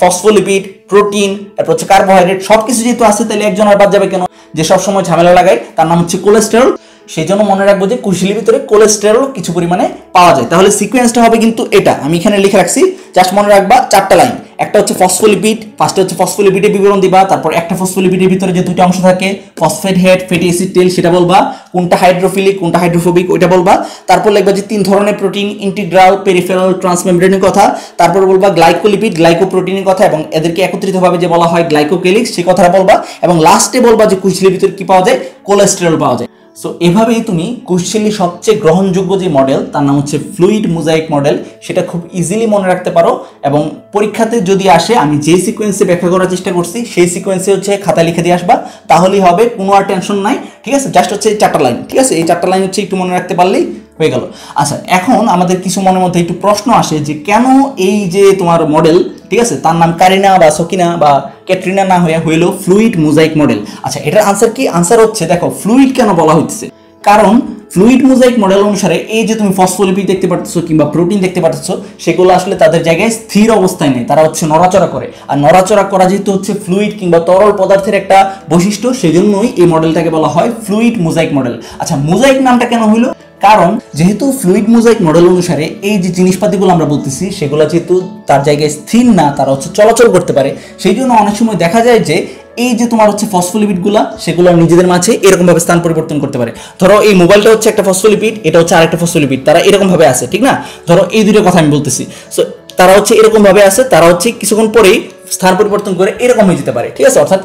ফসফোলিপিড, প্রোটিন, তারপর হচ্ছে কার্বোহাইড্রেট, সবকিছু যেহেতু আছে তাহলে একজন আর বাদ যাবে কেন, যে সবসময় ঝামেলা লাগায়, তার নাম হচ্ছে কোলেস্টেরল। সেই জন্য মনে রাখবো যে কুশিলির ভিতরে কোলেস্টেরল কিছু পরিমাণে পাওয়া যায়। তাহলে সিকোয়েন্সটা হবে কিন্তু এটা, আমি এখানে লিখে রাখছি, জাস্ট মনে রাখবা 4টা লাইন। একটা হচ্ছে ফসফোলিপিড, ফার্স্টে হচ্ছে ফসফোলিপিডের বিবরণ দিবা, তারপর একটা ফসফোলিপিডের ভিতরে যে দুটো অংশ থাকে ফসফেট হেড, ফ্যাটি অ্যাসিড টেল, সেটা বলবা, কোনটা হাইড্রোফিলিক কোনটা হাইড্রোফোবিক ওইটা বলবা। তারপর লিখবা যে 3 ধরনের প্রোটিন, ইন্টিগ্রাল, পেরিফেরাল, ট্রান্সমেমব্রেনের কথা। তারপর বলবা গ্লাইকোলিপিড, গ্লাইকোপ্রোটিনের কথা, এবং এদেরকে একত্রিতভাবে যে বলা হয় গ্লাইকোকেলিক্স, সেই কথাটা বলবা। এবং লাস্টে বলবা যে কুশিলির ভিতরে কি পাওয়া যায়, কোলেস্টেরল পাওয়া যায়। সো এভাবেই তুমি কোষঝিল্লির সবচেয়ে গ্রহণযোগ্য যে মডেল, তার নাম হচ্ছে ফ্লুইড মোজাইক মডেল, সেটা খুব ইজিলি মনে রাখতে পারো। এবং পরীক্ষাতে যদি আসে, আমি যে সিকোয়েন্সে ব্যাখ্যা করার চেষ্টা করছি সেই সিকোয়েন্সে হচ্ছে খাতা লিখে দিয়ে আসবা, তাহলেই হবে, কোনো আর টেনশন নাই, ঠিক আছে। জাস্ট হচ্ছে এই 4টা লাইন, ঠিক আছে, এই 4টা লাইন হচ্ছে একটু মনে রাখতে পারলেই হয়ে গেল। আচ্ছা, এখন আমাদের কিছু মনের মধ্যে একটু প্রশ্ন আসে যে কেন এই যে তোমার মডেল, ঠিক আছে, তার নাম কারিনা বা সকিনা বা ক্যাটরিনা না হইলো ফ্লুইড মোজাইক মডেল। আচ্ছা, এটার আনসার কি? আনসার হচ্ছে, দেখো ফ্লুইড কেন বলা হচ্ছে, কারণ ফ্লুইড মোজাইক মডেল অনুসারে এই যে তুমি ফসফোলিপিড দেখতে পাচ্ছ কিংবা প্রোটিন দেখতে পাচ্ছ, সেগুলো আসলে তাদের জায়গায় স্থির অবস্থায় নেই, তারা হচ্ছে নড়াচড়া করে। আর নড়াচড়া করা যেহেতু হচ্ছে ফ্লুইড কিংবা তরল পদার্থের একটা বৈশিষ্ট্য, সেজন্যই এই মডেলটাকে বলা হয় ফ্লুইড মোজাইক মডেল। আচ্ছা, মোজাইক নামটা কেন হইলো? কারণ যেহেতু ফ্লুইড মোজাইক মডেল অনুসারে এই যে জিনিসপাতিগুলো আমরা বলতেছি, সেগুলো যেহেতু তার জায়গায় স্থির না, তারা হচ্ছে চলাচল করতে পারে, সেই জন্য অনেক সময় দেখা যায় যে এই যে তোমার হচ্ছে ফসফোলিপিডগুলো, সেগুলো নিজেদের মাঝে এরকম ভাবে স্থান পরিবর্তন করতে পারে। ধরো এই মোবাইলটা হচ্ছে একটা ফসফোলিপিড, এটা হচ্ছে আরেকটা ফসফোলিপিড, তারা এরকম ভাবে আছে, ঠিক না? ধরো এই দুটো কথা আমি বলতেছি, সো তারা হচ্ছে এরকম ভাবে আছে, তারা হচ্ছে কিছুক্ষণ পরেই স্থান পরিবর্তন করে এরকম হয়ে যেতে পারে, ঠিক আছে। অর্থাৎ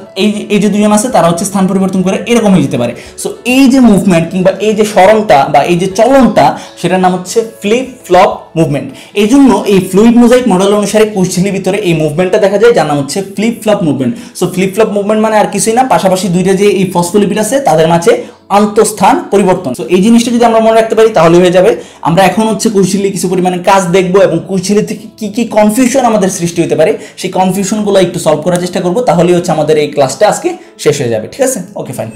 এই যে দুজন আছে, তারা হচ্ছে স্থান পরিবর্তন করে এরকম হয়ে যেতে পারে। সো এই যে মুভমেন্ট কিংবা এই যে সরণটা বা এই যে চলনটা, সেটার নাম হচ্ছে ফ্লিপ ফ্লপ মুভমেন্ট। এই জন্য এই ফ্লুইড মোজাইক মডেল অনুসারে কোষঝিল্লির ভিতরে এই মুভমেন্টটা দেখা যায়, যার নাম হচ্ছে flip flop movement. So flip flop movement মানে আর কিছুই না, পাশাপাশি দুইটা যে এই ফসফোলিপিড আছে তাদের মাঝে আন্তঃস্থান পরিবর্তন। তো এই জিনিসটা যদি আমরা মনে রাখতে পারি তাহলে হয়ে যাবে। আমরা এখন হচ্ছে কোষঝিল্লি কিছু পরিমাণে কাজ দেখবো এবং কোষঝিল্লি থেকে কি কি কনফিউশন আমাদের সৃষ্টি হতে পারে সেই কনফিউশনগুলো একটু সলভ করার চেষ্টা করবো, তাহলেই হচ্ছে আমাদের এই ক্লাসটা আজকে শেষ হয়ে যাবে, ঠিক আছে। ওকে, ফাইন।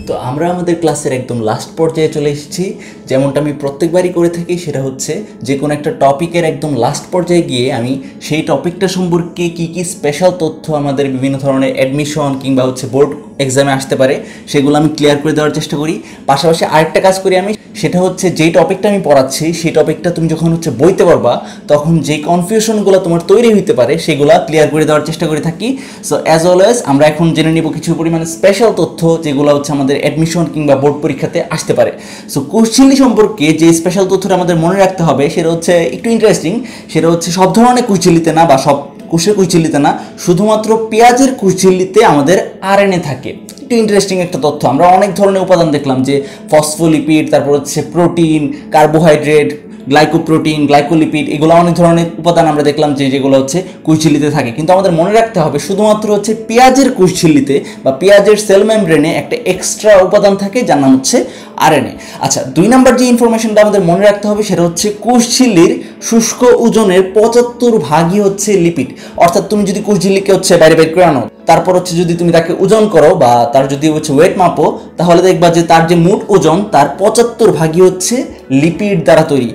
তো আমরা আমাদের ক্লাসের একদম লাস্ট পর্যায়ে চলে এসেছি। যেমনটা আমি প্রত্যেকবারই করে থাকি, সেটা হচ্ছে যে কোনো একটা টপিকের একদম লাস্ট পর্যায়ে গিয়ে আমি সেই টপিকটা সম্পর্কে কি কি স্পেশাল তথ্য আমাদের বিভিন্ন ধরনের অ্যাডমিশন কিংবা হচ্ছে বোর্ড এক্সামে আসতে পারে সেগুলো আমি ক্লিয়ার করে দেওয়ার চেষ্টা করি। পাশাপাশি আরেকটা কাজ করি আমি, সেটা হচ্ছে যেই টপিকটা আমি পড়াচ্ছি সেই টপিকটা তুমি যখন হচ্ছে বইতে পারবা, তখন যে কনফিউশনগুলো তোমার তৈরি হইতে পারে সেগুলো ক্লিয়ার করে দেওয়ার চেষ্টা করে থাকি। সো অ্যাজ অলওয়েজ আমরা এখন জেনে নিব কিছু পরিমাণে স্পেশাল তথ্য যেগুলো হচ্ছে আমাদের অ্যাডমিশন কিংবা বোর্ড পরীক্ষাতে আসতে পারে। সো কোষঝিল্লি সম্পর্কে যে স্পেশাল তথ্যটা আমাদের মনে রাখতে হবে সেটা হচ্ছে একটু ইন্টারেস্টিং। সেটা হচ্ছে সব ধরনের কোষঝিল্লিতে না বা সব কোষের কোষঝিল্লিতে না, শুধুমাত্র পেঁয়াজের কোষঝিল্লিতে আমাদের আরএনএ থাকে। একটু ইন্টারেস্টিং একটা তথ্য। আমরা অনেক ধরনের উপাদান দেখলাম, যে ফসফোলিপিড, তারপর হচ্ছে প্রোটিন, কার্বোহাইড্রেট, গ্লাইকোপ্রোটিন, গ্লাইকোলিপিড, এগুলো অনেক ধরনের উপাদান আমরা দেখলাম যেগুলো হচ্ছে কোষঝিল্লিতে থাকে। কিন্তু আমাদের মনে রাখতে হবে শুধুমাত্র হচ্ছে পেঁয়াজের কোষঝিল্লিতে বা পেঁয়াজের সেল মেমব্রেনে একটা এক্সট্রা উপাদান থাকে যার নাম হচ্ছে আরএনএ। আচ্ছা, 2 নাম্বার যে ইনফরমেশনটা আমাদের মনে রাখতে হবে সেটা হচ্ছে কোষঝিল্লির শুষ্ক ওজনের 75% হচ্ছে লিপিড। অর্থাৎ তুমি যদি কোষঝিল্লিকে হচ্ছে বাইরে বের করে আনো, তারপর হচ্ছে যদি তুমি তাকে ওজন করো বা তার যদি হচ্ছে ওয়েট মাপো, তাহলে দেখবা যে তার যে মোট ওজন তার 75% হচ্ছে লিপিড দ্বারা তৈরি।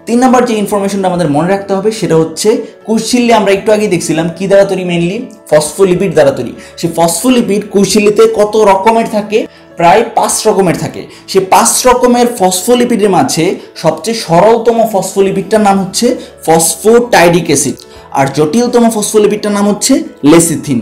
3 নাম্বার যে ইনফরমেশনটা আমাদের মনে রাখতে হবে সেটা হচ্ছে কোষঝিল্লি আমরা একটু আগে দেখছিলাম কি দ্বারা তৈরি, মেইনলি ফসফোলিপিড দ্বারা তৈরি। সেই ফসফোলিপিড কোষঝিল্লিতে কত রকমের থাকে? প্রায় 5 রকমের থাকে। সেই 5 রকমের ফসফোলিপিডের মাঝে সবচেয়ে সরলতম ফসফোলিপিডটার নাম হচ্ছে ফসফোটাইডিক অ্যাসিড, আর জটিলতম ফসফোলিপিডটার নাম হচ্ছে লেসিথিন।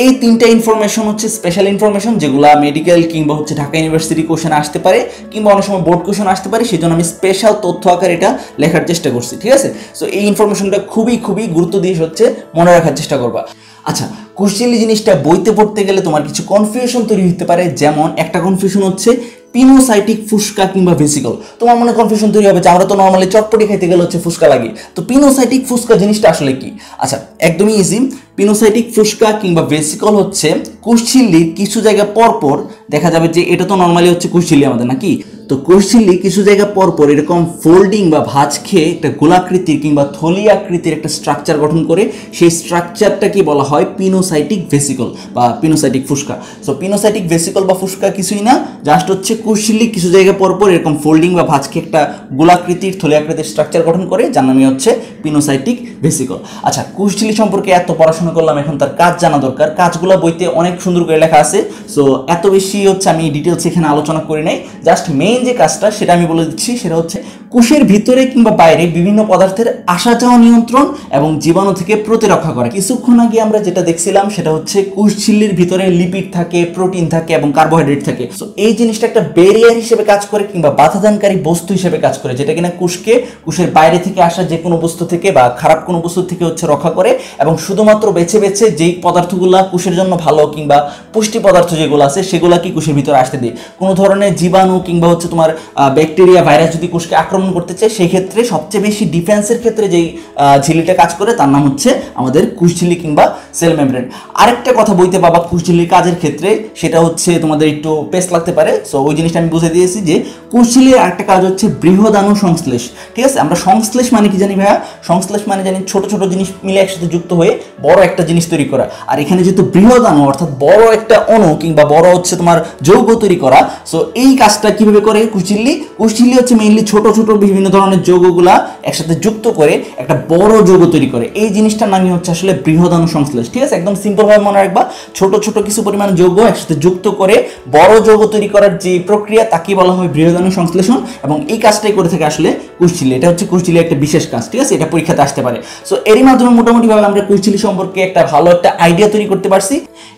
এই 3টা ইনফরমেশন হচ্ছে স্পেশাল ইনফরমেশন, যেগুলো মেডিকেল কিংবা হচ্ছে ঢাকা ইউনিভার্সিটি কোশ্চেন আসতে পারে কিংবা অনেক সময় বোর্ড কোশ্চেন আসতে পারে। সেই জন্য আমি স্পেশাল তথ্য আকারে এটা লেখার চেষ্টা করছি, ঠিক আছে। সো এই ইনফরমেশনটা খুবই গুরুত্ব দিয়ে হচ্ছে মনে রাখার চেষ্টা করবা। আচ্ছা, কোষঝিল্লি জিনিসটা বইতে পড়তে গেলে তোমার কিছু কনফিউশন তৈরি হতে পারে। যেমন একটা কনফিউশন হচ্ছে পিনোসাইটিক ফুসকা কিংবা ভেসিকল। তোমার মনে কনফিউশন তৈরি হবে যে আমরা তো নর্মালি চটপটি খাইতে গেলে হচ্ছে ফুসকা লাগে, তো পিনোসাইটিক ফুসকা জিনিসটা আসলে কি? আচ্ছা, একদমই ইজি। পিনোসাইটিক ফুসকা কিংবা ভেসিকল হচ্ছে কোষঝিল্লির কিছু জায়গা পর পর দেখা যাবে যে এটা তো নর্মালি হচ্ছে কোষঝিল্লি আমাদের নাকি, তো কোষ ঝিল্লি কিছু জায়গা পর পর এরকম ফোল্ডিং বা ভাঁজ খেয়ে একটা গোলাকৃতির কিংবা থলি আকৃতির একটা স্ট্রাকচার গঠন করে, সেই স্ট্রাকচারটাকে বলা হয় পিনোসাইটিক ভেসিকল বা পিনোসাইটিক ফুসকা। সো পিনোসাইটিক ভেসিকল বা ফুসকা কিছুই না, জাস্ট হচ্ছে কোষ ঝিল্লি কিছু জায়গা পর পর এরকম ফোল্ডিং বা ভাঁজ খেয়ে একটা গোলাকৃতির থলি আকৃতির স্ট্রাকচার গঠন করে, যার নামই হচ্ছে পিনোসাইটিক ভেসিকল। আচ্ছা, কোষ ঝিল্লি সম্পর্কে এত পড়াশোনা করলাম, এখন তার কাজ জানা দরকার। কাজগুলো বইতে অনেক সুন্দর করে লেখা আছে, সো এত বেশি হচ্ছে আমি ডিটেলস এখানে আলোচনা করি নাই। জাস্ট মেইন যে কাজটা সেটা আমি বলে দিচ্ছি, সেটা হচ্ছে কোষের ভিতরে কিংবা বাইরে বিভিন্ন পদার্থের আসা যাওয়া নিয়ন্ত্রণ এবং জীবাণু থেকে প্রতিরক্ষা করা। কিছুক্ষণ আগে আমরা যেটা দেখছিলাম সেটা হচ্ছে কোষ ঝিল্লির ভিতরে লিপিড থাকে, প্রোটিন থাকে এবং কার্বোহাইড্রেট থাকে। সো এই জিনিসটা একটা ব্যারিয়ার হিসেবে কাজ করে কিংবা বাধাদানকারী বস্তু হিসেবে কাজ করে, যেটা কিনা কোষের বাইরে থেকে আসা যে কোনো বস্তু থেকে বা খারাপ কোনো বস্তু থেকে হচ্ছে রক্ষা করে, এবং শুধুমাত্র বেছে বেছে যেই পদার্থগুলো কোষের জন্য ভালো কিংবা পুষ্টি পদার্থ যেগুলো আছে সেগুলোকে কোষের ভিতরে আসতে দেয়। কোনো ধরনের জীবাণু কিংবা হচ্ছে তোমার ব্যাকটেরিয়া, ভাইরাস যদি কোষকে আক্রমণ করতে চায়, সেই ক্ষেত্রে সবচেয়ে বেশি ডিফেন্সের ক্ষেত্রে যেই ঝিল্লিটা কাজ করে তার নাম হচ্ছে আমাদের কোষ ঝিল্লি কিংবা সেল মেমব্রেন। আরেকটা কথা বলতে পাবা কোষ ঝিল্লির কাজের ক্ষেত্রে, সেটা হচ্ছে তোমাদের একটু পেস্ট লাগতে পারে, সো ওই জিনিসটা আমি বুঝে দিয়েছি যে কোষ ঝিল্লির আরেকটা কাজ হচ্ছে বৃহদাণু সংশ্লেষ। ঠিক আছে, আমরা সংশ্লেষ মানে কি জানি ভাইয়া? সংশ্লেষ মানে জানি ছোট ছোট জিনিস মিলে একসাথে যুক্ত হয়ে বড় একটা জিনিস তৈরি করা। আর এখানে যেহেতু বৃহদাণু অর্থাৎ বড় একটা অণু কিংবা বড় হচ্ছে তোমার যৌগ তৈরি করা, সো এই কাজটা কিভাবে করে কোষ ঝিল্লি? কোষ ঝিল্লি হচ্ছে মেইনলি ছোট ছোট বিভিন্ন ধরনের যৌগগুলা একসাথে যুক্ত করে একটা বড় যৌগ তৈরি করে। এই জিনিসটার নামই হচ্ছে আসলে বৃহদাণু সংশ্লেষ। ঠিক আছে, একদম সিম্পল ভাবে মনে রাখবা, ছোট ছোট কিছু পরিমাণ যৌগ একসাথে যুক্ত করে বড় যৌগ তৈরি করার যে প্রক্রিয়া তাকে বলা হয় বৃহদাণু সংশ্লেষণ, এবং এই কাজটাই করে থাকে আসলে কোষ ঝিল্লি। এটা হচ্ছে কোষ ঝিল্লির একটা বিশেষ কাজ। ঠিক আছে, এটা পরীক্ষাতে আসতে পারে। সো এরই মাধ্যমে মোটামুটি ভাবে আমরা কোষ ঝিল্লি সম্পর্কে একটা ভালো একটা আইডিয়া তৈরি করতে পারছি।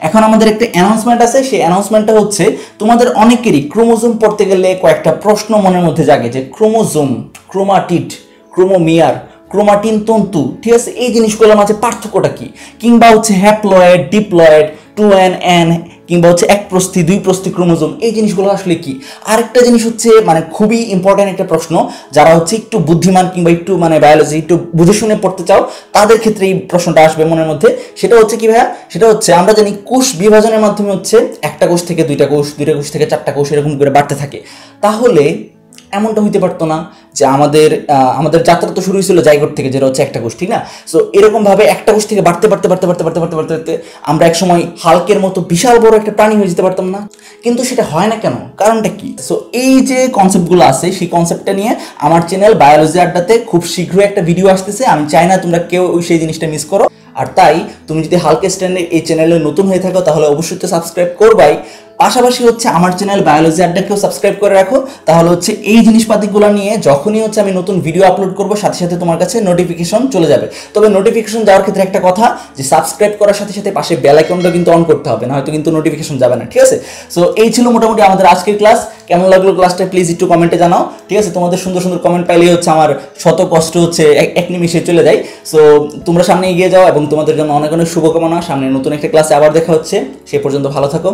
এখন আমাদের একটা অ্যানাউন্সমেন্ট আছে, সেই অ্যানাউন্সমেন্টটা হচ্ছে তোমাদের অনেকেরই ক্রোমোজোম পড়তে গেলে কয়েকটা প্রশ্ন মনের মধ্যে জাগে, যে ক্রোমোজোম, ক্রোমাটিড, ক্রোমোমিয়ার, ক্রোমাটিন তন্তু, ঠিক আছে, এই জিনিসগুলোর মাঝে পার্থক্যটা কি? কিংবা হচ্ছে হ্যাপ্লয়েড, ডিপ্লয়েড, 2n কিংবা হচ্ছে এক প্রস্থি, দুই প্রস্থি ক্রোমোজোম, এই জিনিসগুলো আসলে কি? আরেকটা জিনিস হচ্ছে মানে খুবই ইম্পর্টেন্ট একটা প্রশ্ন, যারা হচ্ছে একটু বুদ্ধিমান কিংবা একটু মানে বায়োলজি একটু বুঝে শুনে পড়তে চাও তাদের ক্ষেত্রে এই প্রশ্নটা আসবে মনের মধ্যে। সেটা হচ্ছে কি ভাইয়া? সেটা হচ্ছে আমরা জানি কোষ বিভাজনের মাধ্যমে হচ্ছে একটা কোষ থেকে দুইটা কোষ, দুইটা কোষ থেকে চারটা কোষ, এরকম করে বাড়তে থাকে। তাহলে এমনটা হইতে পারতো না যে আমাদের যাত্রা তো শুরু হয়েছিল জাইগোট থেকে, যেটা হচ্ছে একটা কোষ, ঠিক না? সো এরকম ভাবে একটা কোষ থেকে বাড়তে বাড়তে বাড়তে বাড়তে বাড়তে বাড়তে বাড়তে বাড়তে আমরা এক সময় হাল্কের মতো বিশাল বড় একটা প্রাণী হয়ে যেতে পারতাম না? কিন্তু সেটা হয় না কেন? কারণটা কি? সো এই যে কনসেপ্টগুলো আছে, সেই কনসেপ্টটা নিয়ে আমার চ্যানেল বায়োলজি আড্ডাতে খুব শীঘ্রই একটা ভিডিও আসতেছে। আমি চাই না তোমরা কেউ সেই জিনিসটা মিস করো। আর তাই তুমি যদি হালকা স্ট্যান্ডের এই চ্যানেলে নতুন হয়ে থাকো তাহলে অবশ্যই তো সাবস্ক্রাইব করবাই। পাশাপাশি হচ্ছে আমার চ্যানেল বায়োলজি আড্ডাকেও সাবস্ক্রাইব করে রাখো, তাহলে হচ্ছে এই জিনিসপাতিগুলো নিয়ে যখনই হচ্ছে আমি নতুন ভিডিও আপলোড করবো সাথে সাথে তোমার কাছে নোটিফিকেশন চলে যাবে। তবে নোটিফিকেশন যাওয়ার ক্ষেত্রে একটা কথা, যে সাবস্ক্রাইব করার সাথে সাথে পাশে বেল আইকনটা কিন্তু অন করতে হবে, না হয়তো কিন্তু নোটিফিকেশন যাবে না। ঠিক আছে, সো এই ছিল মোটামুটি আমাদের আজকের ক্লাস। কেমন লাগলো ক্লাসটা প্লিজ একটু কমেন্টে জানাও। ঠিক আছে, তোমাদের সুন্দর সুন্দর কমেন্ট পাইলেই হচ্ছে আমার শত কষ্ট হচ্ছে এক নিমিষে চলে যায়। সো তোমরা সামনে এগিয়ে যাও এবং তোমাদের জন্য অনেক অনেক শুভকামনা। সামনে নতুন একটা ক্লাসে আবার দেখা হচ্ছে, সে পর্যন্ত ভালো থাকো।